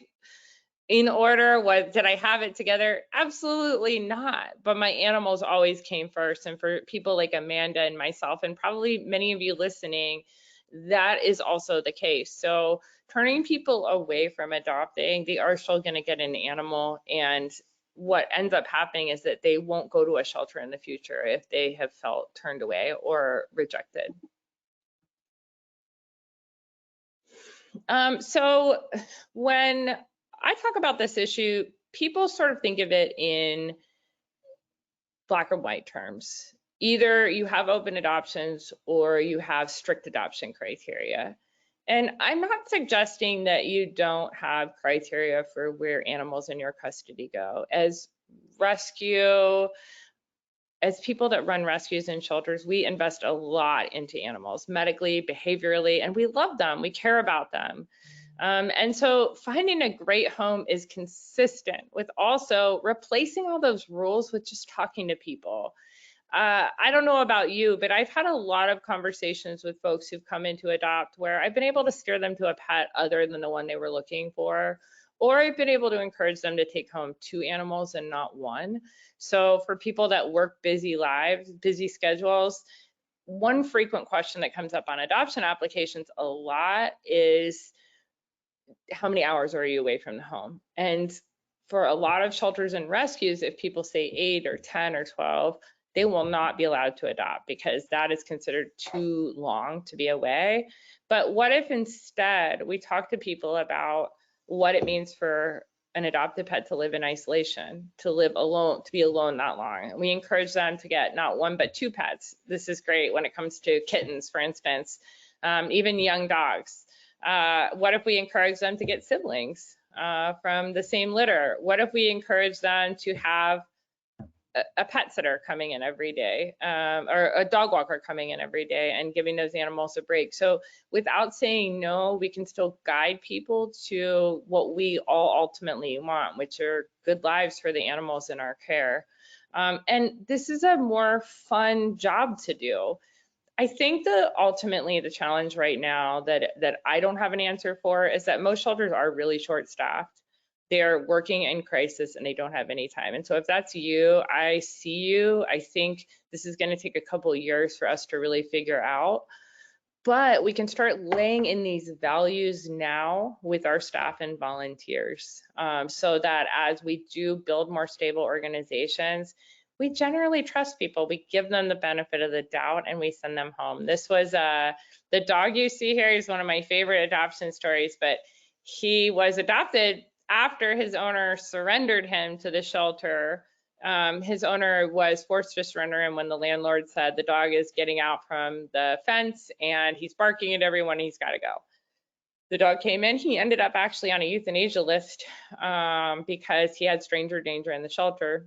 Speaker 2: in order? Did I have it together? Absolutely not. But my animals always came first. And for people like Amanda and myself, and probably many of you listening, that is also the case. So turning people away from adopting, they are still going to get an animal. And what ends up happening is that they won't go to a shelter in the future if they have felt turned away or rejected. So when I talk about this issue, people sort of think of it in black and white terms. Either you have open adoptions or you have strict adoption criteria. And I'm not suggesting that you don't have criteria for where animals in your custody go. As people that run rescues and shelters, we invest a lot into animals, medically, behaviorally, and we love them, we care about them. And so finding a great home is consistent with also replacing all those rules with just talking to people. I don't know about you, but I've had a lot of conversations with folks who've come in to adopt where I've been able to steer them to a pet other than the one they were looking for, or I've been able to encourage them to take home 2 animals and not 1. So for people that work busy lives, busy schedules, one frequent question that comes up on adoption applications a lot is, how many hours are you away from the home? And for a lot of shelters and rescues, if people say 8 or 10 or 12, they will not be allowed to adopt because that is considered too long to be away. But what if instead we talk to people about what it means for an adopted pet to live in isolation, to live alone, to be alone that long? We encourage them to get not 1, but 2 pets. This is great when it comes to kittens, for instance, even young dogs. What if we encourage them to get siblings from the same litter? What if we encourage them to have a pet sitter coming in every day, or a dog walker coming in every day and giving those animals a break? So without saying no, we can still guide people to what we all ultimately want, which are good lives for the animals in our care. And this is a more fun job to do. I think that ultimately the challenge right now that I don't have an answer for is that most shelters are really short-staffed. They are working in crisis and they don't have any time. And so if that's you, I see you. I think this is going to take a couple of years for us to really figure out. But we can start laying in these values now with our staff and volunteers, so that as we do build more stable organizations, we generally trust people. We give them the benefit of the doubt and we send them home. This was the dog you see here is one of my favorite adoption stories, but he was adopted after his owner surrendered him to the shelter. His owner was forced to surrender him when the landlord said the dog is getting out from the fence and he's barking at everyone, he's got to go. The dog came in. He ended up actually on a euthanasia list because he had stranger danger in the shelter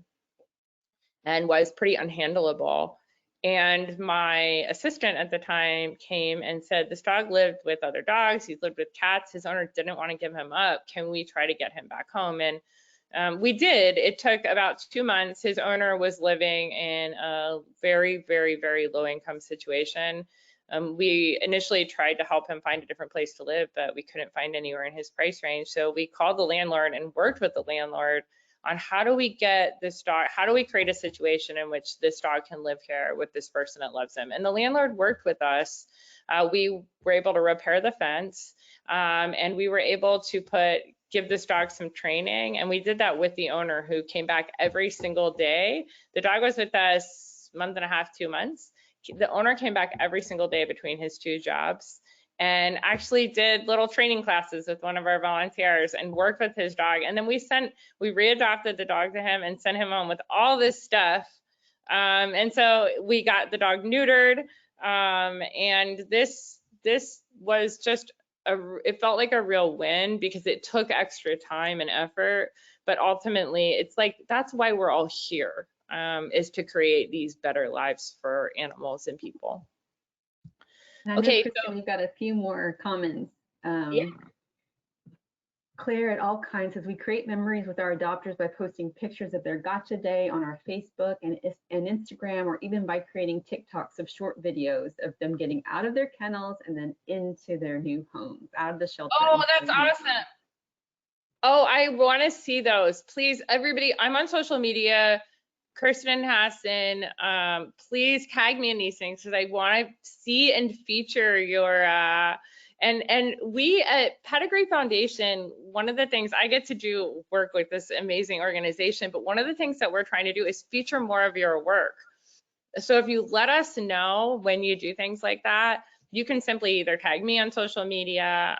Speaker 2: and was pretty unhandleable. And my assistant at the time came and said, this dog lived with other dogs, he's lived with cats, his owner didn't want to give him up, can we try to get him back home? And we did. It took about 2 months. His owner was living in a very, very, very low income situation. We initially tried to help him find a different place to live, but we couldn't find anywhere in his price range. So we called the landlord and worked with the landlord on how do we get this dog, how do we create a situation in which this dog can live here with this person that loves him? And the landlord worked with us. We were able to repair the fence, and we were able to give this dog some training. And we did that with the owner, who came back every single day. The dog was with us 1.5 months, 2 months. the owner came back every single day between his 2 jobs and actually did little training classes with one of our volunteers and worked with his dog. And then we readopted the dog to him and sent him home with all this stuff. And so we got the dog neutered. And this was just it felt like a real win because it took extra time and effort, but ultimately it's like, that's why we're all here, is to create these better lives for animals and people.
Speaker 1: And I know,
Speaker 2: Okay,
Speaker 1: Kristen, we've got a few more comments.
Speaker 2: Yeah.
Speaker 1: Claire at All Kinds says, we create memories with our adopters by posting pictures of their gotcha day on our Facebook and Instagram, or even by creating TikToks of short videos of them getting out of their kennels and then into their new homes, out of the shelter.
Speaker 2: Oh, that's awesome. Oh, I want to see those. Please, everybody, I'm on social media, Kristen Hassen. Please tag me in these things because I want to see and feature your and we at PEDIGREE Foundation, one of the things I get to do work with this amazing organization, but one of the things that we're trying to do is feature more of your work. So if you let us know when you do things like that, you can simply either tag me on social media,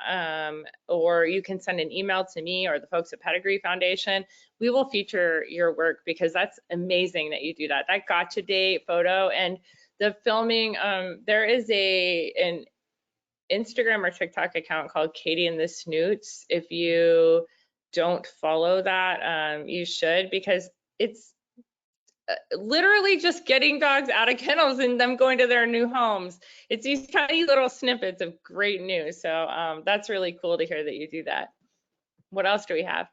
Speaker 2: or you can send an email to me or the folks at PEDIGREE Foundation. We will feature your work because that's amazing that you do that. That gotcha date photo and the filming, there is an Instagram or TikTok account called Katie and the Snoots. If you don't follow that, you should, because it's literally just getting dogs out of kennels and them going to their new homes. It's these tiny little snippets of great news. So that's really cool to hear that you do that. What else do we have?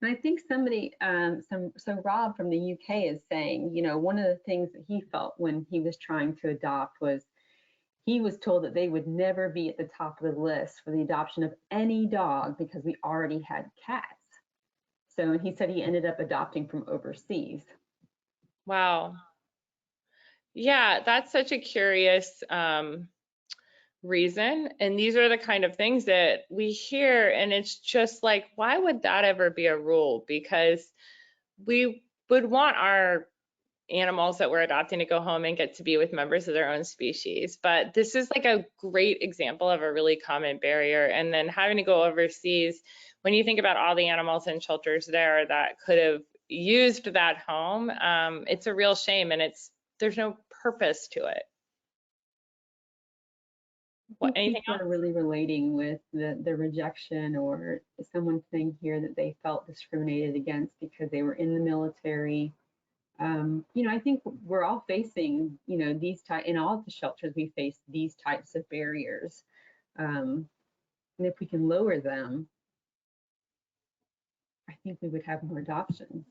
Speaker 1: I think somebody, so Rob from the UK is saying, you know, one of the things that he felt when he was trying to adopt was he was told that they would never be at the top of the list for the adoption of any dog because we already had cats. So he said he ended up adopting from overseas.
Speaker 2: Wow. Yeah, that's such a curious reason. And these are the kind of things that we hear, and it's just like, why would that ever be a rule? Because we would want our animals that we're adopting to go home and get to be with members of their own species. But this is like a great example of a really common barrier. And then having to go overseas, when you think about all the animals in shelters there that could have used that home, it's a real shame, and there's no purpose to it. Anything
Speaker 1: else? People are really relating with the rejection, or someone saying here that they felt discriminated against because they were in the military. You know, I think we're all facing, you know, in all of the shelters, we face these types of barriers. And if we can lower them, I think we would have more adoptions.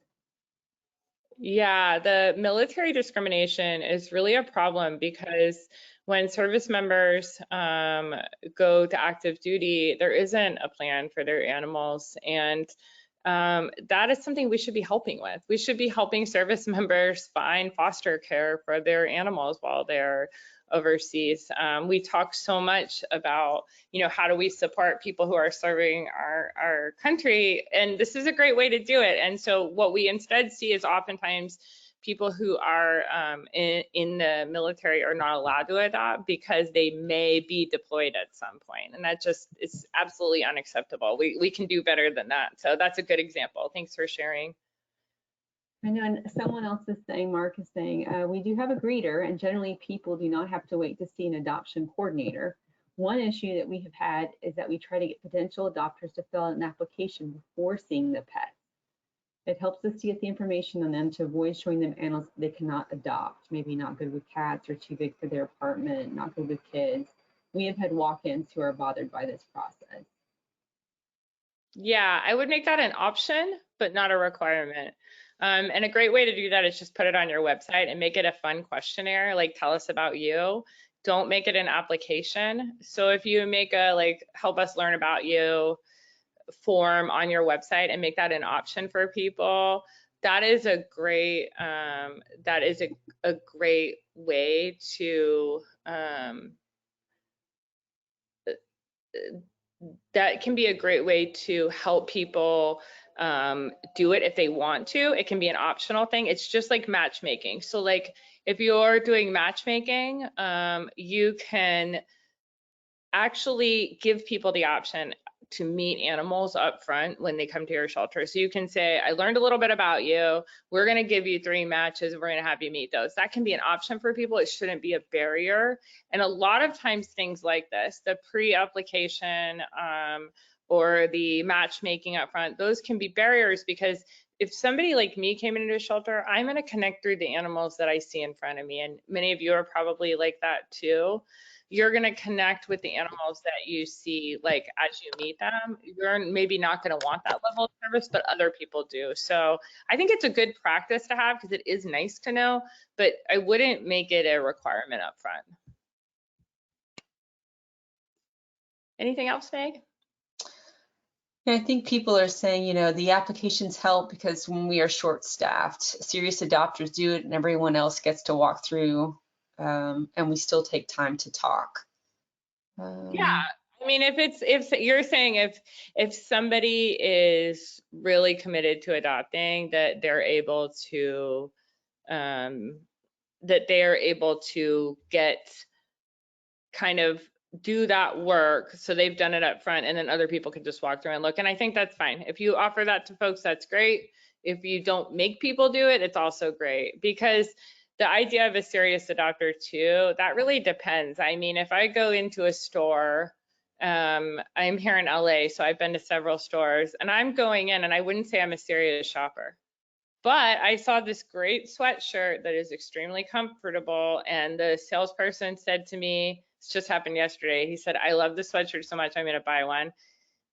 Speaker 2: Yeah, the military discrimination is really a problem because when service members go to active duty, there isn't a plan for their animals. And that is something we should be helping with. We should be helping service members find foster care for their animals while they're overseas. We talk so much about, you know, how do we support people who are serving our country, and this is a great way to do it. And so what we instead see is oftentimes people who are in the military are not allowed to adopt because they may be deployed at some point, and that just is absolutely unacceptable. We can do better than that. So that's a good example. Thanks for sharing.
Speaker 1: I know, and someone else is saying, Mark is saying, we do have a greeter, and generally people do not have to wait to see an adoption coordinator. One issue that we have had is that we try to get potential adopters to fill out an application before seeing the pet. It helps us to get the information on them to avoid showing them animals they cannot adopt, maybe not good with cats or too big for their apartment, not good with kids. We have had walk-ins who are bothered by this process.
Speaker 2: Yeah, I would make that an option, but not a requirement. And a great way to do that is just put it on your website and make it a fun questionnaire, like tell us about you. Don't make it an application. So if you make a like help us learn about you form on your website and make that an option for people, that is a great a great way to that can be a great way to help people do it if they want to. It can be an optional thing. It's just like matchmaking. So like if you're doing matchmaking, you can actually give people the option to meet animals up front when they come to your shelter. So you can say, I learned a little bit about you. We're going to give you 3 matches. We're going to have you meet those. That can be an option for people. It shouldn't be a barrier. And a lot of times things like this, the pre-application or the matchmaking up front, those can be barriers because if somebody like me came into a shelter, I'm going to connect through the animals that I see in front of me. And many of you are probably like that too. You're going to connect with the animals that you see, like as you meet them. You're maybe not going to want that level of service, but other people do. So I think it's a good practice to have because it is nice to know, but I wouldn't make it a requirement up front. Anything else, Meg?
Speaker 1: Yeah, I think people are saying, you know, the applications help because when we are short-staffed, serious adopters do it and everyone else gets to walk through, and we still take time to talk.
Speaker 2: Yeah, I mean, if you're saying if somebody is really committed to adopting, that they're able to get kind of do that work, so they've done it up front and then other people can just walk through and look, and I think that's fine. If you offer that to folks, that's great. If you don't make people do it, it's also great, because the idea of a serious adopter too, that really depends. I mean, if I go into a store, I'm here in LA, so I've been to several stores, and I'm going in and I wouldn't say I'm a serious shopper. But I saw this great sweatshirt that is extremely comfortable, and the salesperson said to me, this just happened yesterday, he said, I love the sweatshirt so much, I'm gonna buy one.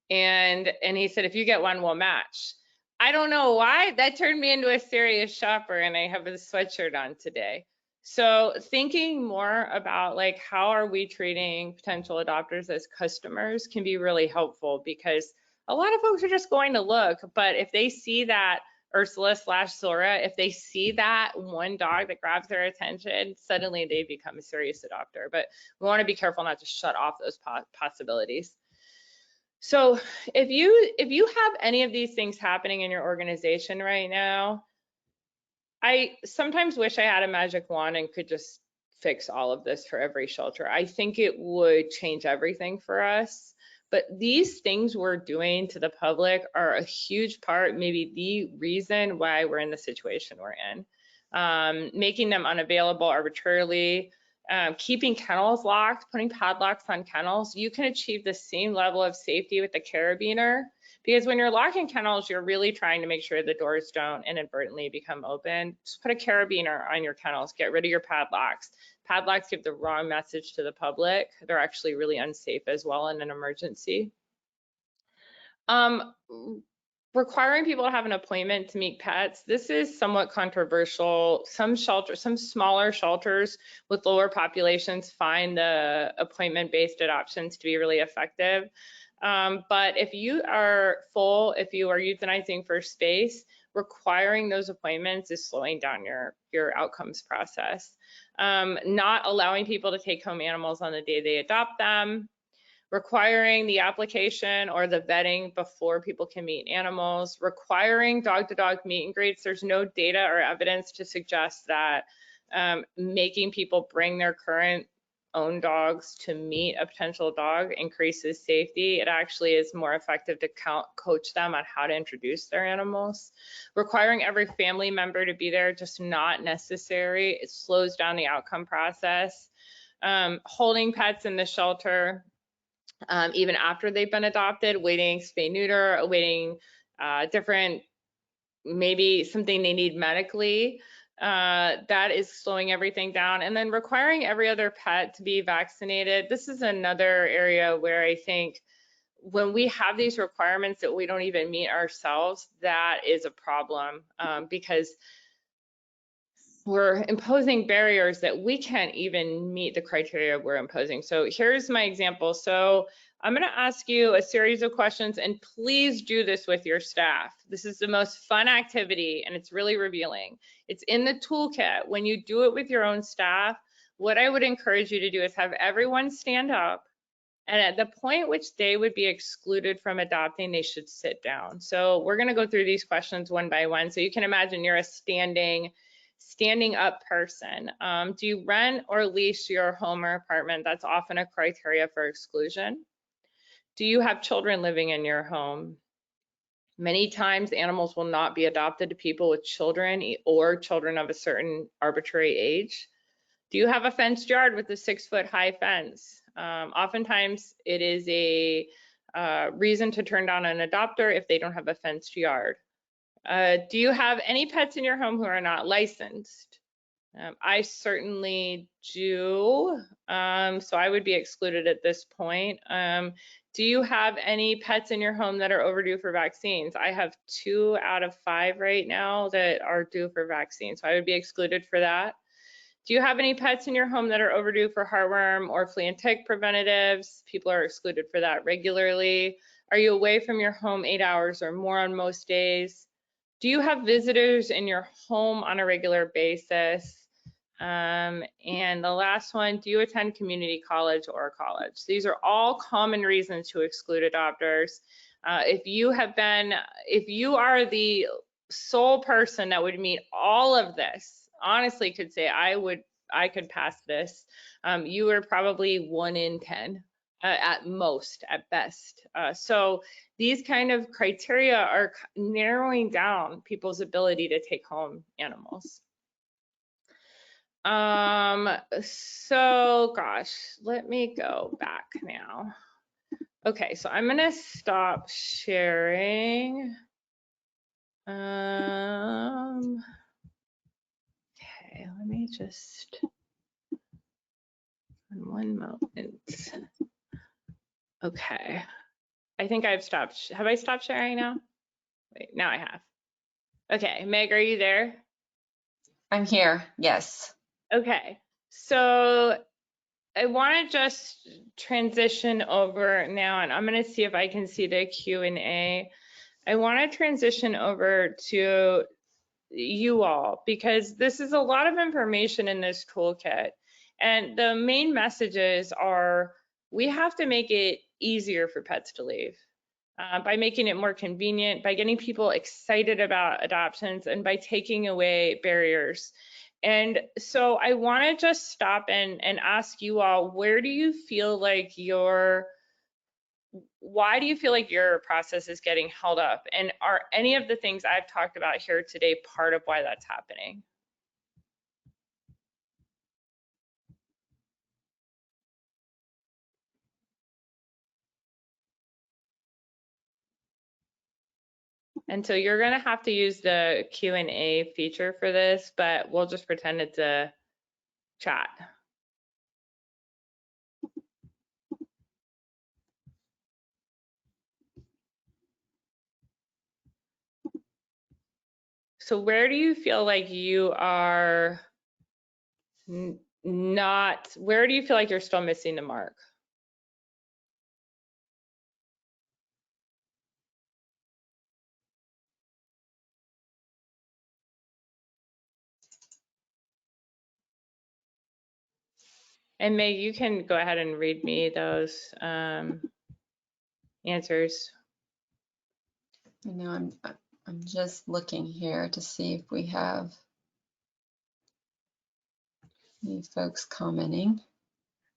Speaker 2: And he said, if you get one, we'll match. I don't know why, that turned me into a serious shopper, and I have a sweatshirt on today. So thinking more about like, how are we treating potential adopters as customers can be really helpful, because a lot of folks are just going to look, but if they see that Ursula/Zora, if they see that one dog that grabs their attention, suddenly they become a serious adopter. But we want to be careful not to shut off those possibilities. So if you have any of these things happening in your organization right now, I sometimes wish I had a magic wand and could just fix all of this for every shelter. I think it would change everything for us. But these things we're doing to the public are a huge part, maybe the reason why we're in the situation we're in. Making them unavailable arbitrarily, keeping kennels locked, putting padlocks on kennels. You can achieve the same level of safety with the carabiner, because when you're locking kennels, you're really trying to make sure the doors don't inadvertently become open. Just put a carabiner on your kennels, get rid of your padlocks. Padlocks give the wrong message to the public. They're actually really unsafe as well in an emergency. Requiring people to have an appointment to meet pets. This is somewhat controversial. Some smaller shelters with lower populations find the appointment-based adoptions to be really effective. But if you are full, if you are euthanizing for space, requiring those appointments is slowing down your outcomes process. Not allowing people to take home animals on the day they adopt them, requiring the application or the vetting before people can meet animals, requiring dog-to-dog meet and greets. There's no data or evidence to suggest that making people bring their current own dogs to meet a potential dog increases safety. It actually is more effective to coach them on how to introduce their animals. Requiring every family member to be there, just not necessary. It slows down the outcome process. Holding pets in the shelter, even after they've been adopted, waiting spay neuter, awaiting different, maybe something they need medically, that is slowing everything down. And then requiring every other pet to be vaccinated. This is another area where I think when we have these requirements that we don't even meet ourselves, that is a problem, because we're imposing barriers that we can't even meet the criteria we're imposing. So here's my example. So I'm going to ask you a series of questions, and please do this with your staff. This is the most fun activity, and it's really revealing. It's in the toolkit. When you do it with your own staff, what I would encourage you to do is have everyone stand up And at the point which they would be excluded from adopting, they should sit down. So we're going to go through these questions one by one. So you can imagine you're a standing up person. Do you rent or lease your home or apartment? That's often a criteria for exclusion. Do you have children living in your home? Many times animals will not be adopted to people with children or children of a certain arbitrary age. Do you have a fenced yard with a 6-foot high fence? Oftentimes it is a reason to turn down an adopter if they don't have a fenced yard. Do you have any pets in your home who are not licensed? I certainly do, so I would be excluded at this point. Do you have any pets in your home that are overdue for vaccines? I have 2 out of 5 right now that are due for vaccines, so I would be excluded for that. Do you have any pets in your home that are overdue for heartworm or flea and tick preventatives? People are excluded for that regularly. Are you away from your home 8 hours or more on most days? Do you have visitors in your home on a regular basis? And the last one, do you attend community college or college? These are all common reasons to exclude adopters. If you are the sole person that would meet all of this, honestly could say I could pass this, you are probably 1 in 10 at most, at best. So these kind of criteria are narrowing down people's ability to take home animals. So gosh, let me go back now. Okay, so I'm gonna stop sharing. Okay, let me just, one moment. Okay, I think I've stopped. Have I stopped sharing now? Wait, now I have. Okay, Meg, are you there?
Speaker 1: I'm here, yes.
Speaker 2: Okay, so I want to just transition over now, and I'm going to see if I can see the Q&A. I want to transition over to you all, because this is a lot of information in this toolkit. And the main messages are, we have to make it easier for pets to leave by making it more convenient, by getting people excited about adoptions, and by taking away barriers. And so I want to just stop and ask you all, why do you feel like your process is getting held up? And are any of the things I've talked about here today part of why that's happening? And so you're going to have to use the Q&A feature for this, but we'll just pretend it's a chat. So where do you feel like you are where do you feel like you're still missing the mark? And May, you can go ahead and read me those answers.
Speaker 1: You know, I'm just looking here to see if we have any folks commenting.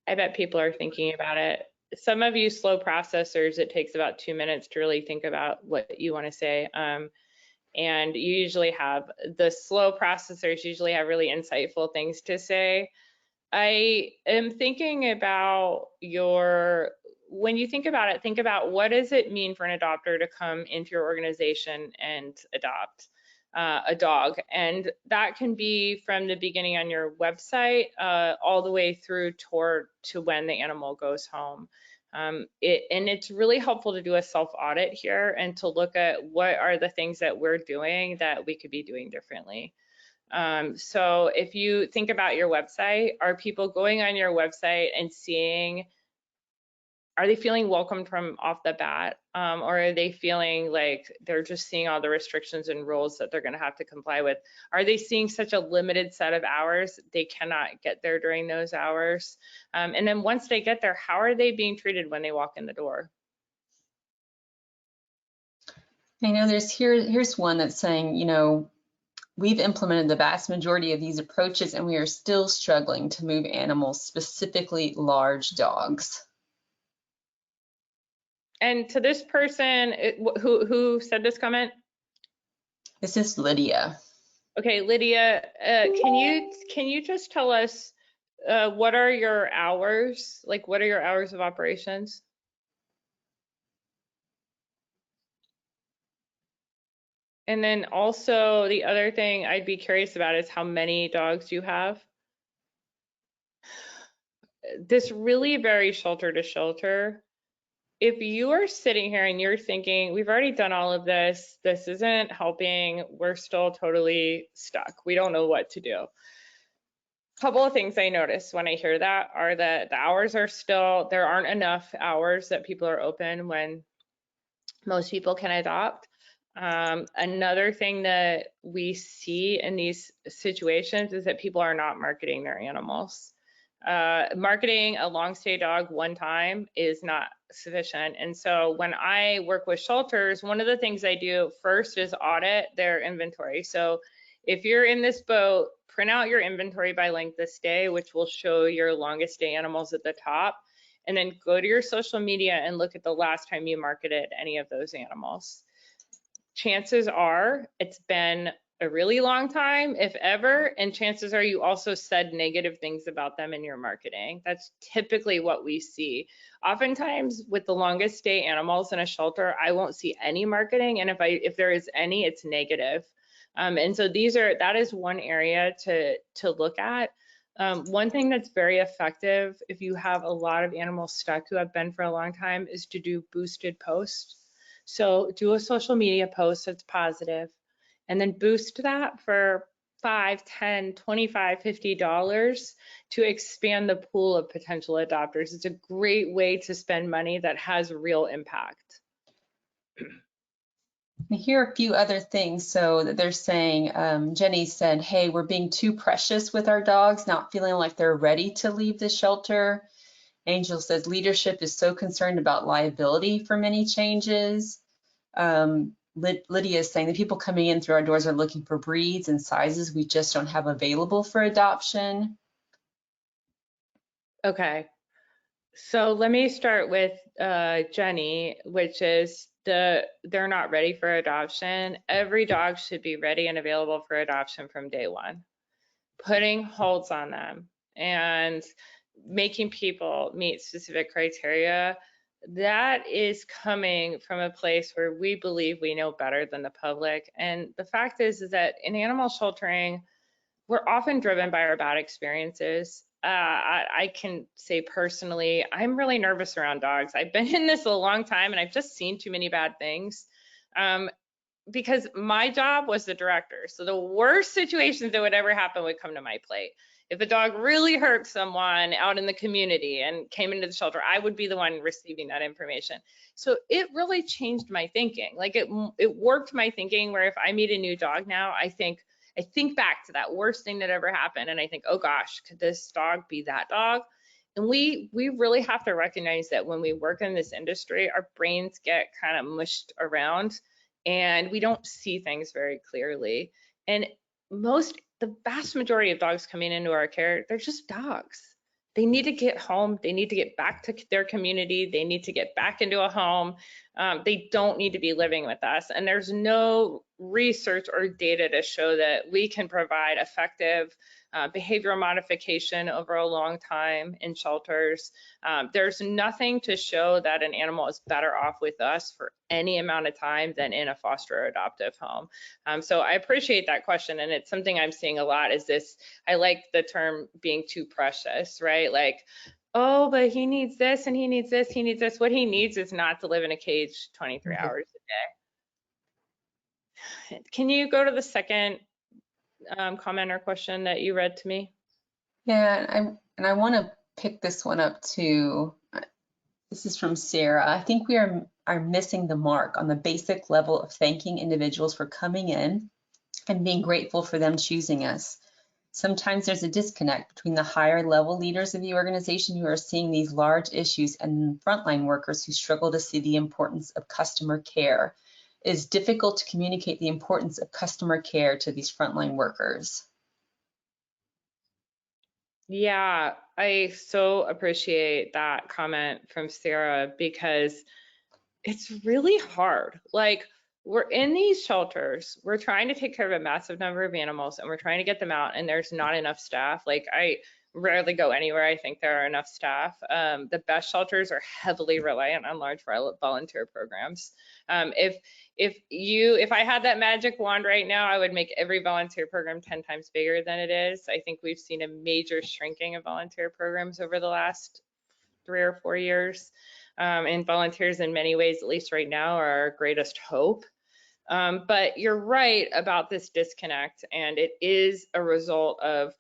Speaker 2: I bet people are thinking about it. Some of you slow processors, it takes about 2 minutes to really think about what you want to say. And you usually have, the slow processors usually have really insightful things to say. I am thinking about when you think about it, think about what does it mean for an adopter to come into your organization and adopt a dog. And that can be from the beginning on your website all the way through to when the animal goes home. And it's really helpful to do a self-audit here and to look at what are the things that we're doing that we could be doing differently. So if you think about your website, are people going on your website and seeing, are they feeling welcomed from off the bat? Or are they feeling like they're just seeing all the restrictions and rules that they're going to have to comply with? Are they seeing such a limited set of hours they cannot get there during those hours? And then once they get there, how are they being treated when they walk in the door?
Speaker 1: I know here's one that's saying, you know, we've implemented the vast majority of these approaches and we are still struggling to move animals, specifically large dogs.
Speaker 2: And to this person, who said this comment?
Speaker 1: This is Lydia.
Speaker 2: Okay, Lydia, can you just tell us what are your hours? Like, what are your hours of operations? And then also the other thing I'd be curious about is how many dogs you have. This really varies shelter to shelter. If you are sitting here and you're thinking, we've already done all of this, this isn't helping, we're still totally stuck, we don't know what to do. Couple of things I notice when I hear that are that the hours are still, there aren't enough hours that people are open when most people can adopt. Another thing that we see in these situations is that people are not marketing their animals. Marketing a long stay dog one time is not sufficient. And so when I work with shelters, one of the things I do first is audit their inventory. So if you're in this boat, print out your inventory by length of stay, which will show your longest stay animals at the top, and then go to your social media and look at the last time you marketed any of those animals. Chances are it's been a really long time, if ever, and chances are you also said negative things about them in your marketing. That's typically what we see. Oftentimes with the longest stay animals in a shelter, I won't see any marketing, and if there is any, it's negative. And so that is one area to look at. One thing that's very effective if you have a lot of animals stuck who have been for a long time is to do boosted posts. So do a social media post that's positive and then boost that for $5, $10, $25, $50 to expand the pool of potential adopters. It's a great way to spend money that has real impact.
Speaker 1: I hear a few other things. So that they're saying, Jenny said, hey, we're being too precious with our dogs, not feeling like they're ready to leave the shelter. Angel says leadership is so concerned about liability for many changes. Lydia is saying the people coming in through our doors are looking for breeds and sizes we just don't have available for adoption.
Speaker 2: Okay, so let me start with Jenny, which is they're not ready for adoption. Every dog should be ready and available for adoption from day one. Putting holds on them and making people meet specific criteria, that is coming from a place where we believe we know better than the public. And the fact is that in animal sheltering, we're often driven by our bad experiences. I can say personally, I'm really nervous around dogs. I've been in this a long time and I've just seen too many bad things. Because my job was the director. So the worst situations that would ever happen would come to my plate. If a dog really hurt someone out in the community and came into the shelter, I would be the one receiving that information. So it really changed my thinking. Like it worked my thinking where if I meet a new dog now, I think back to that worst thing that ever happened and I think, oh gosh, could this dog be that dog? And we really have to recognize that when we work in this industry, our brains get kind of mushed around and we don't see things very clearly. And the vast majority of dogs coming into our care, they're just dogs. They need to get home. They need to get back to their community. They need to get back into a home. They don't need to be living with us. And there's no research or data to show that we can provide effective behavioral modification over a long time in shelters. There's nothing to show that an animal is better off with us for any amount of time than in a foster or adoptive home. So I appreciate that question. And it's something I'm seeing a lot is this, I like the term being too precious, right? Like, oh, but he needs this and he needs this, he needs this. What he needs is not to live in a cage 23 hours a day. Can you go to the second comment or question that you read to me?
Speaker 1: Yeah, and I want to pick this one up too. This is from Sarah. I think we are missing the mark on the basic level of thanking individuals for coming in and being grateful for them choosing us. Sometimes there's a disconnect between the higher level leaders of the organization who are seeing these large issues and frontline workers who struggle to see the importance of customer care. It is difficult to communicate the importance of customer care to these frontline workers.
Speaker 2: Yeah, I so appreciate that comment from Sarah because it's really hard. Like, we're in these shelters, we're trying to take care of a massive number of animals and we're trying to get them out, and there's not enough staff. Like, I rarely go anywhere I think there are enough staff. The best shelters are heavily reliant on large volunteer programs. If I had that magic wand right now, I would make every volunteer program 10 times bigger than it is. I think we've seen a major shrinking of volunteer programs over the last 3 or 4 years. And volunteers in many ways, at least right now, are our greatest hope. But you're right about this disconnect, and it is a result of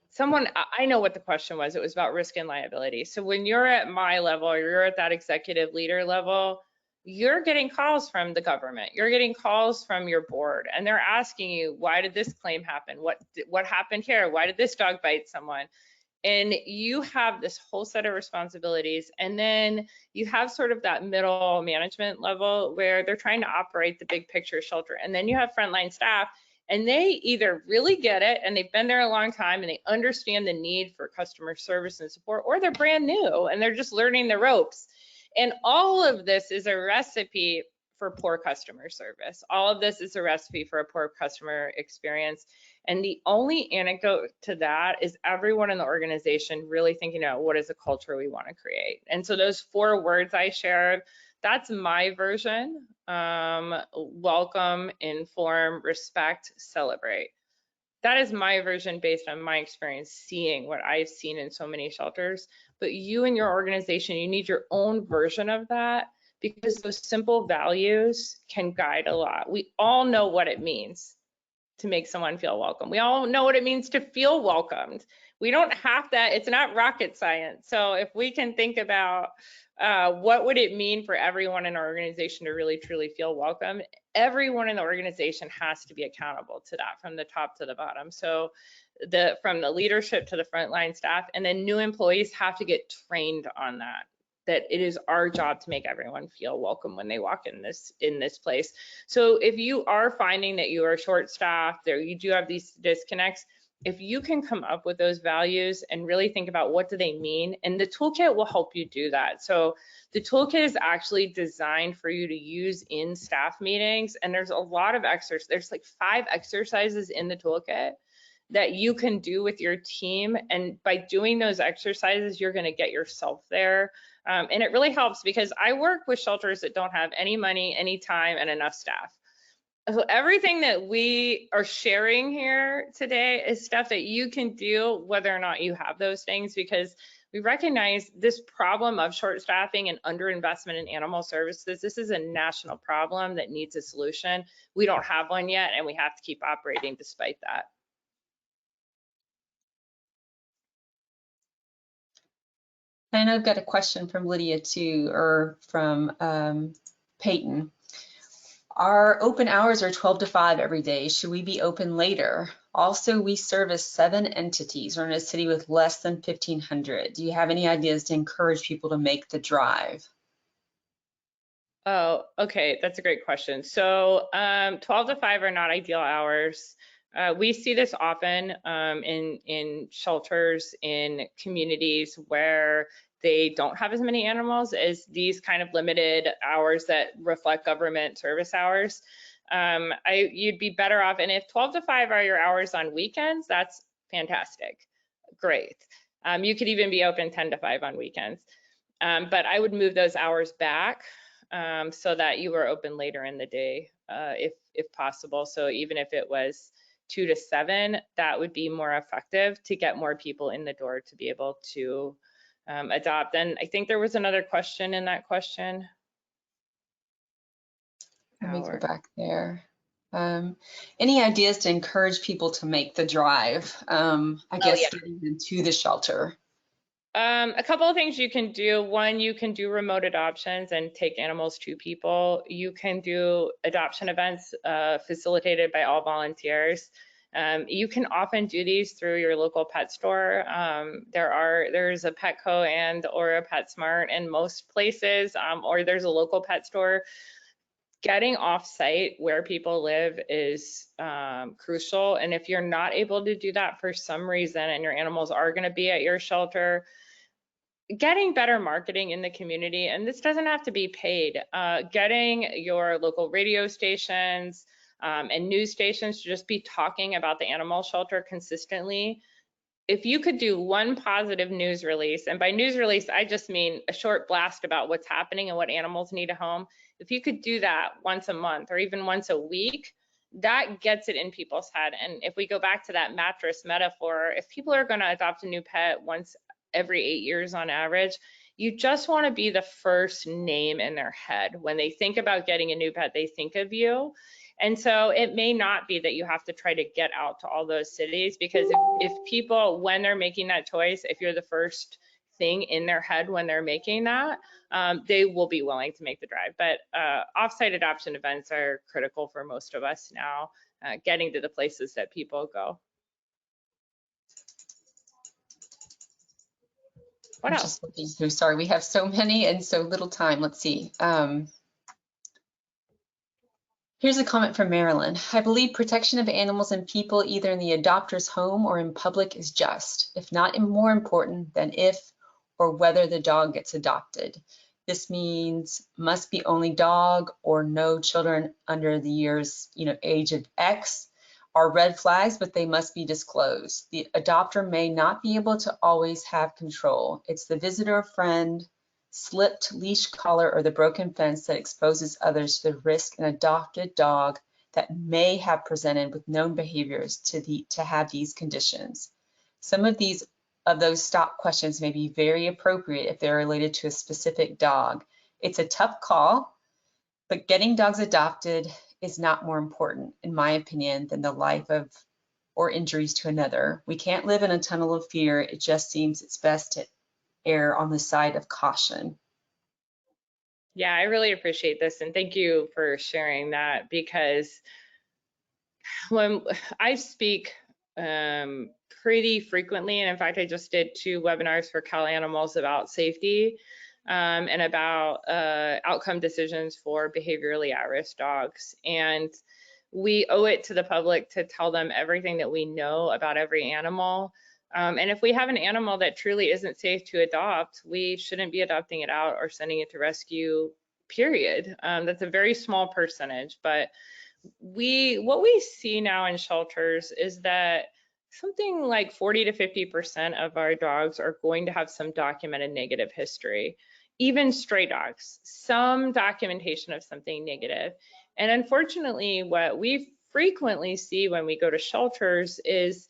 Speaker 2: someone, I know what the question was. It was about risk and liability. So when you're at my level, or you're at that executive leader level, you're getting calls from the government, you're getting calls from your board, and they're asking you, why did this claim happen? What happened here? Why did this dog bite someone? And you have this whole set of responsibilities, and then you have sort of that middle management level where they're trying to operate the big picture shelter, and then you have frontline staff, and they either really get it and they've been there a long time and they understand the need for customer service and support, or they're brand new and they're just learning the ropes. And all of this is a recipe for poor customer service. All of this is a recipe for a poor customer experience. And the only anecdote to that is everyone in the organization really thinking about what is the culture we want to create. And so those 4 words I shared, that's my version. Welcome, inform, respect, celebrate. That is my version based on my experience seeing what I've seen in so many shelters. But you and your organization, you need your own version of that, because those simple values can guide a lot. We all know what it means to make someone feel welcome. We all know what it means to feel welcomed. We don't have that. It's not rocket science. So if we can think about what would it mean for everyone in our organization to really truly feel welcome, everyone in the organization has to be accountable to that from the top to the bottom. So from the leadership to the frontline staff, and then new employees have to get trained on that it is our job to make everyone feel welcome when they walk in this place. So if you are finding that you are short-staffed, or you do have these disconnects, if you can come up with those values and really think about what do they mean, and the toolkit will help you do that. So the toolkit is actually designed for you to use in staff meetings, and there's a lot of exercises. There's like 5 exercises in the toolkit that you can do with your team, and by doing those exercises, you're going to get yourself there. And it really helps because I work with shelters that don't have any money, any time, and enough staff. So everything that we are sharing here today is stuff that you can do whether or not you have those things, because we recognize this problem of short staffing and underinvestment in animal services. This is a national problem that needs a solution. We don't have one yet, and we have to keep operating despite that.
Speaker 1: And I've got a question from Lydia too, or from Peyton. Our open hours are 12 to 5 every day. Should we be open later? Also, we service 7 entities. We're in a city with less than 1,500. Do you have any ideas to encourage people to make the drive?
Speaker 2: Oh, okay, that's a great question. So 12 to 5 are not ideal hours. We see this often in shelters, in communities where they don't have as many animals as these kind of limited hours that reflect government service hours. You'd be better off, and if 12 to 5 are your hours on weekends, that's fantastic, great. You could even be open 10 to 5 on weekends. But I would move those hours back so that you were open later in the day if possible. So even if it was 2 to 7, that would be more effective to get more people in the door to be able to adopt. And I think there was another question in that question.
Speaker 1: Let me go back there. Any ideas to encourage people to make the drive? I guess getting them to the shelter.
Speaker 2: A couple of things you can do. One, you can do remote adoptions and take animals to people. You can do adoption events facilitated by all volunteers. You can often do these through your local pet store. There's a Petco or a PetSmart in most places, or there's a local pet store. Getting off-site where people live is crucial. And if you're not able to do that for some reason and your animals are going to be at your shelter, getting better marketing in the community, and this doesn't have to be paid, getting your local radio stations and news stations to just be talking about the animal shelter consistently. If you could do one positive news release, and by news release, I just mean a short blast about what's happening and what animals need a home. If you could do that once a month or even once a week, that gets it in people's head. And if we go back to that mattress metaphor, if people are going to adopt a new pet once every 8 years on average, you just want to be the first name in their head. When they think about getting a new pet, they think of you. And so it may not be that you have to try to get out to all those cities, because if people, when they're making that choice, if you're the first thing in their head when they're making that, they will be willing to make the drive. But offsite adoption events are critical for most of us now, getting to the places that people go. What
Speaker 1: I'm
Speaker 2: else?
Speaker 1: just looking through. Sorry, we have so many and so little time. Let's see. Here's a comment from Marilyn. I believe protection of animals and people, either in the adopter's home or in public, is just, if not more important than if or whether the dog gets adopted. This means must be only dog or no children under the age of X are red flags, but they must be disclosed. The adopter may not be able to always have control. It's the visitor, friend, slipped leash collar, or the broken fence that exposes others to the risk an adopted dog that may have presented with known behaviors to have these conditions. Some of those stop questions may be very appropriate if they're related to a specific dog. It's a tough call, but getting dogs adopted is not more important, in my opinion, than the life of or injuries to another. We can't live in a tunnel of fear. It just seems it's best to err on the side of caution.
Speaker 2: Yeah, I really appreciate this, and thank you for sharing that, because when I speak pretty frequently, and in fact, I just did 2 webinars for Cal Animals about safety and about outcome decisions for behaviorally at-risk dogs. And we owe it to the public to tell them everything that we know about every animal. And if we have an animal that truly isn't safe to adopt, we shouldn't be adopting it out or sending it to rescue, period. That's a very small percentage, but what we see now in shelters is that something like 40 to 50% of our dogs are going to have some documented negative history. Even stray dogs, some documentation of something negative. And unfortunately, what we frequently see when we go to shelters is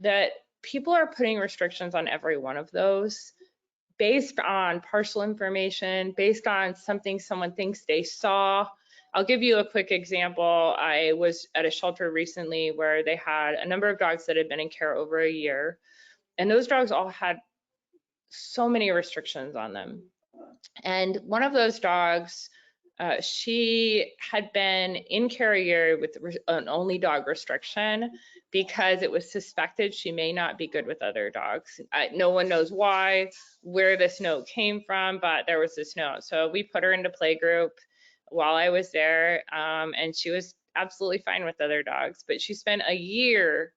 Speaker 2: that people are putting restrictions on every one of those based on partial information, based on something someone thinks they saw. I'll give you a quick example. I was at a shelter recently where they had a number of dogs that had been in care over a year, and those dogs all had so many restrictions on them. And one of those dogs, she had been in care a year with an only dog restriction because it was suspected she may not be good with other dogs. No one knows why, where this note came from, but there was this note. So we put her into playgroup while I was there, and she was absolutely fine with other dogs. But she spent a year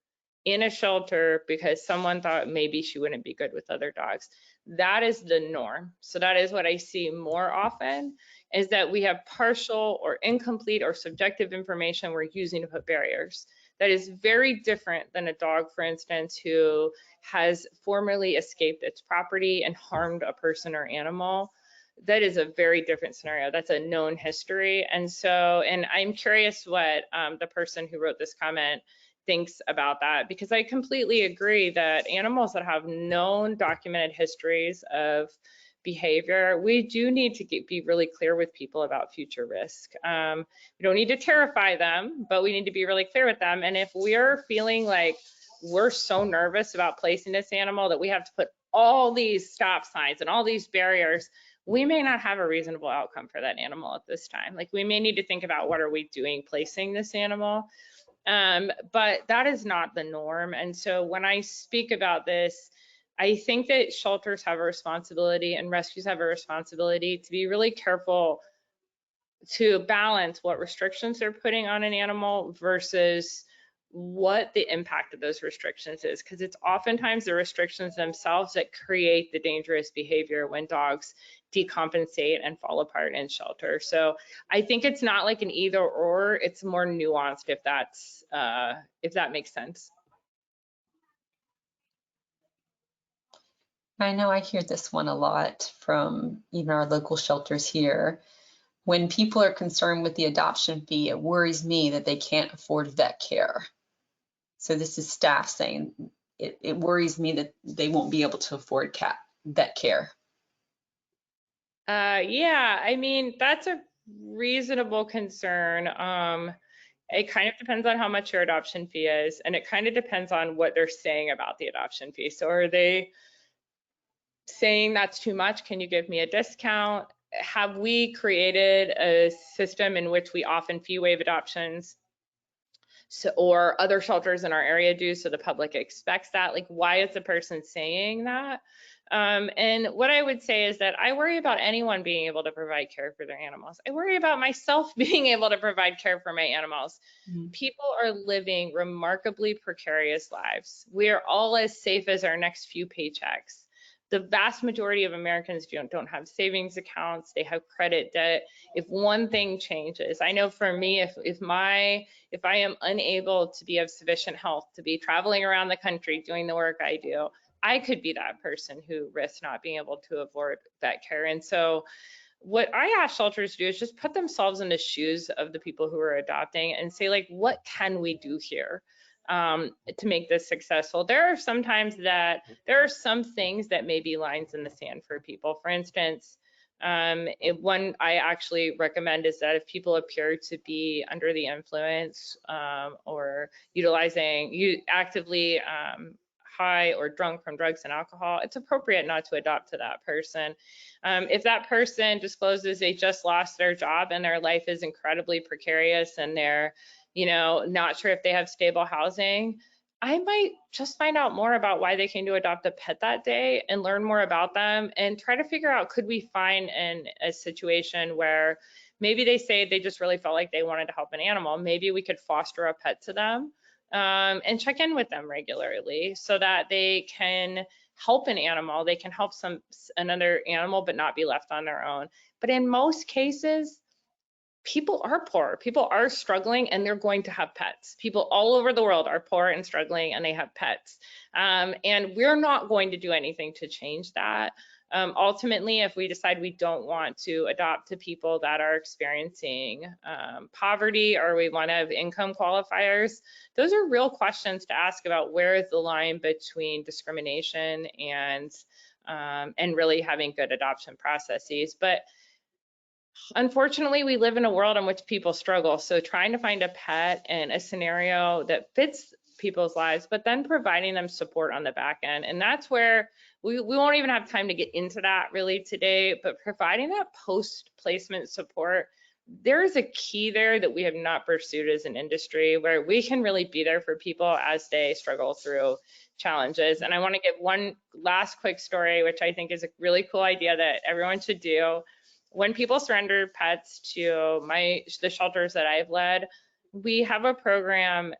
Speaker 2: in a shelter because someone thought maybe she wouldn't be good with other dogs. That is the norm. So that is what I see more often, is that we have partial or incomplete or subjective information we're using to put barriers. That is very different than a dog, for instance, who has formerly escaped its property and harmed a person or animal. That is a very different scenario. That's a known history. And I'm curious what the person who wrote this comment thinks about that, because I completely agree that animals that have known documented histories of behavior, we do need to be really clear with people about future risk. We don't need to terrify them, but we need to be really clear with them. And if we're feeling like we're so nervous about placing this animal that we have to put all these stop signs and all these barriers, we may not have a reasonable outcome for that animal at this time. Like, we may need to think about what are we doing placing this animal. But that is not the norm. And so when I speak about this, I think that shelters have a responsibility and rescues have a responsibility to be really careful to balance what restrictions they're putting on an animal versus what the impact of those restrictions is, because it's oftentimes the restrictions themselves that create the dangerous behavior when dogs decompensate and fall apart in shelter. So I think it's not like an either or, it's more nuanced, if that makes sense.
Speaker 1: I know I hear this one a lot from even our local shelters here. When people are concerned with the adoption fee, it worries me that they can't afford vet care. So this is staff saying, it worries me that they won't be able to afford vet care.
Speaker 2: Yeah, I mean, that's a reasonable concern. It kind of depends on how much your adoption fee is, and it kind of depends on what they're saying about the adoption fee. So are they saying that's too much? Can you give me a discount? Have we created a system in which we often fee waive adoptions? So, or other shelters in our area do, so the public expects that? Like, why is the person saying that? And what I would say is that I worry about anyone being able to provide care for their animals. I worry about myself being able to provide care for my animals. People are living remarkably precarious lives. We are all as safe as our next few paychecks. The vast majority of Americans don't have savings accounts. They have credit debt. If one thing changes, I know for me, if I am unable to be of sufficient health to be traveling around the country doing the work I do, I could be that person who risks not being able to afford vet care. And so what I ask shelters to do is just put themselves in the shoes of the people who are adopting and say, like, what can we do here to make this successful? There are some things that may be lines in the sand for people. For instance, one I actually recommend is that if people appear to be under the influence or actively high or drunk from drugs and alcohol, it's appropriate not to adopt to that person. If that person discloses they just lost their job and their life is incredibly precarious and they're, not sure if they have stable housing, I might just find out more about why they came to adopt a pet that day and learn more about them and try to figure out, could we find a situation where maybe they say they just really felt like they wanted to help an animal. Maybe we could foster a pet to them. And check in with them regularly so that they can help an animal. They can help another animal, but not be left on their own. But in most cases, people are poor. People are struggling, and they're going to have pets. People all over the world are poor and struggling, and they have pets. And we're not going to do anything to change that. Ultimately, if we decide we don't want to adopt to people that are experiencing poverty, or we want to have income qualifiers, those are real questions to ask about where is the line between discrimination and really having good adoption processes. But unfortunately, we live in a world in which people struggle. So trying to find a pet in a scenario that fits people's lives, but then providing them support on the back end. And that's where we won't even have time to get into that really today, but providing that post-placement support, there is a key there that we have not pursued as an industry, where we can really be there for people as they struggle through challenges. And I want to give one last quick story, which I think is a really cool idea that everyone should do. When people surrender pets to the shelters that I've led, we have a program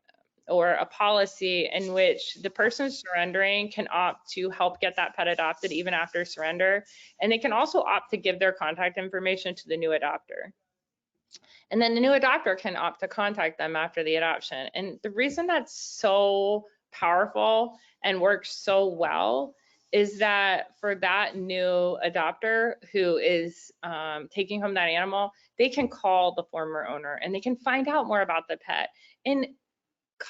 Speaker 2: or a policy in which the person surrendering can opt to help get that pet adopted even after surrender. And they can also opt to give their contact information to the new adopter. And then the new adopter can opt to contact them after the adoption. And the reason that's so powerful and works so well is that for that new adopter who is taking home that animal, they can call the former owner and they can find out more about the pet. And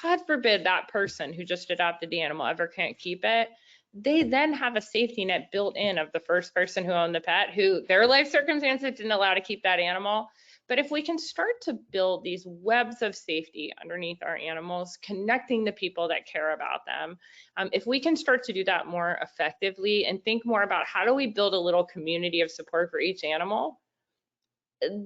Speaker 2: God forbid that person who just adopted the animal ever can't keep it, they then have a safety net built in of the first person who owned the pet, who their life circumstances didn't allow to keep that animal. But if we can start to build these webs of safety underneath our animals, connecting the people that care about them, if we can start to do that more effectively and think more about how do we build a little community of support for each animal,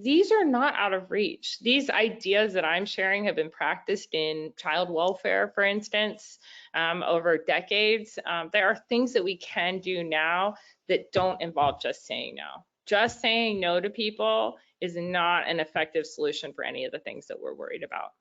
Speaker 2: these are not out of reach. These ideas that I'm sharing have been practiced in child welfare, for instance, over decades. There are things that we can do now that don't involve just saying no. Just saying no to people is not an effective solution for any of the things that we're worried about.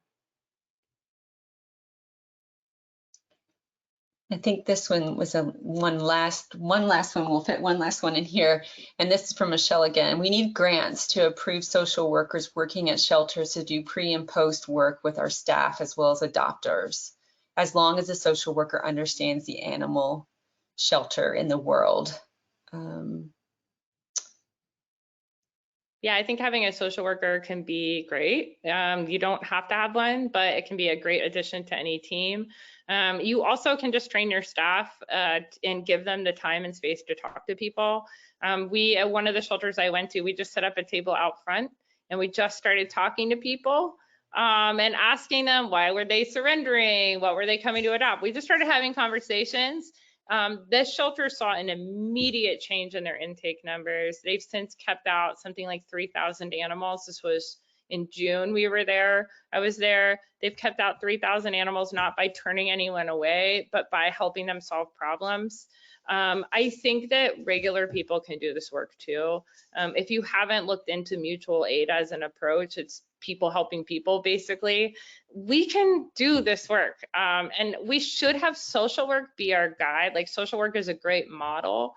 Speaker 1: I think this one was one last one. We'll fit one last one in here. And this is from Michelle again. We need grants to approve social workers working at shelters to do pre and post work with our staff as well as adopters, as long as the social worker understands the animal shelter in the world.
Speaker 2: Yeah, I think having a social worker can be great. You don't have to have one, but it can be a great addition to any team. You also can just train your staff and give them the time and space to talk to people. At one of the shelters I went to, we just set up a table out front and we just started talking to people and asking them, why were they surrendering? What were they coming to adopt? We just started having conversations. This shelter saw an immediate change in their intake numbers. They've since kept out something like 3,000 animals. This was in June we were there. I was there. They've kept out 3,000 animals, not by turning anyone away, but by helping them solve problems. I think that regular people can do this work too. If you haven't looked into mutual aid as an approach, it's people helping people basically. We can do this work, and we should have social work be our guide. Like, social work is a great model.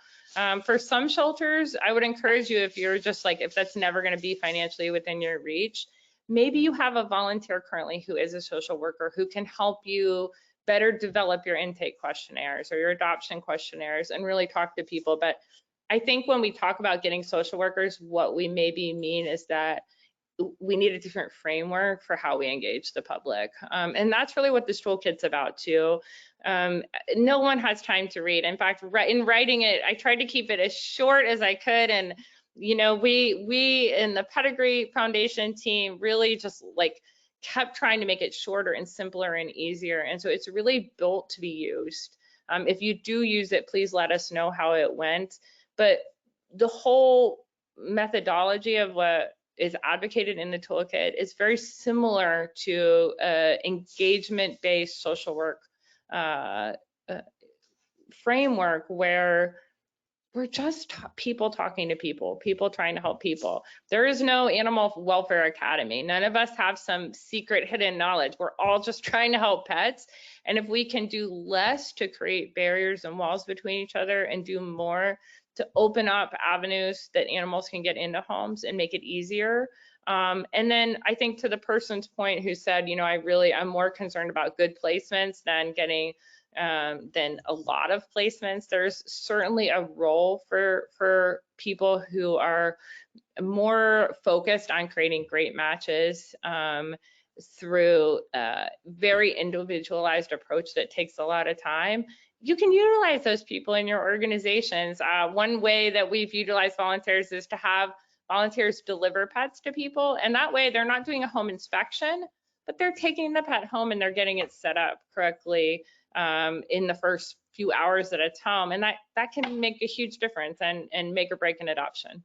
Speaker 2: For some shelters, I would encourage you, if you're just like, if that's never going to be financially within your reach, maybe you have a volunteer currently who is a social worker who can help you better develop your intake questionnaires or your adoption questionnaires and really talk to people. But I think when we talk about getting social workers, what we maybe mean is that we need a different framework for how we engage the public. And that's really what this toolkit's about too. No one has time to read. In fact, in writing it, I tried to keep it as short as I could. And, you know, we in the PEDIGREE Foundation team really just like kept trying to make it shorter and simpler and easier. And so it's really built to be used. If you do use it, please let us know how it went. But the whole methodology of what is advocated in the toolkit is very similar to engagement-based social work framework, where we're just people talking to people, people trying to help people. There is no animal welfare academy. None of us have some secret hidden knowledge. We're all just trying to help pets. And if we can do less to create barriers and walls between each other and do more to open up avenues that animals can get into homes and make it easier. And then I think to the person's point who said, you know, I'm more concerned about good placements than getting than a lot of placements. There's certainly a role for people who are more focused on creating great matches through a very individualized approach that takes a lot of time. You can utilize those people in your organizations. One way that we've utilized volunteers is to have volunteers deliver pets to people, and that way they're not doing a home inspection, but they're taking the pet home and they're getting it set up correctly in the first few hours that it's home, and that can make a huge difference and make or break an adoption.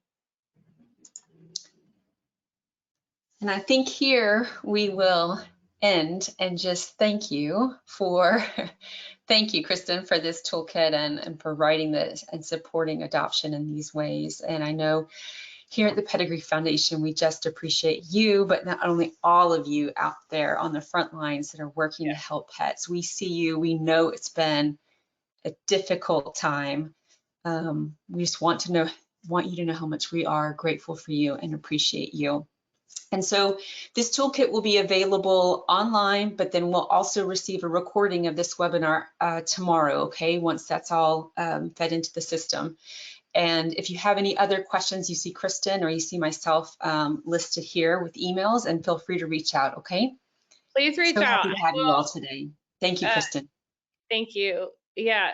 Speaker 1: And I think here we will end and just thank you, Kristen, for this toolkit and for writing this and supporting adoption in these ways. And I know here at the PEDIGREE Foundation, we just appreciate you, but not only all of you out there on the front lines that are working to help pets. We see you. We know it's been a difficult time. We just want you to know how much we are grateful for you and appreciate you. And so this toolkit will be available online, but then we'll also receive a recording of this webinar tomorrow, okay, once that's all fed into the system. And if you have any other questions, you see Kristen or you see myself listed here with emails, and feel free to reach out, okay?
Speaker 2: Please reach out.
Speaker 1: So happy to have you all today. Thank you, Kristen.
Speaker 2: Thank you. Yeah,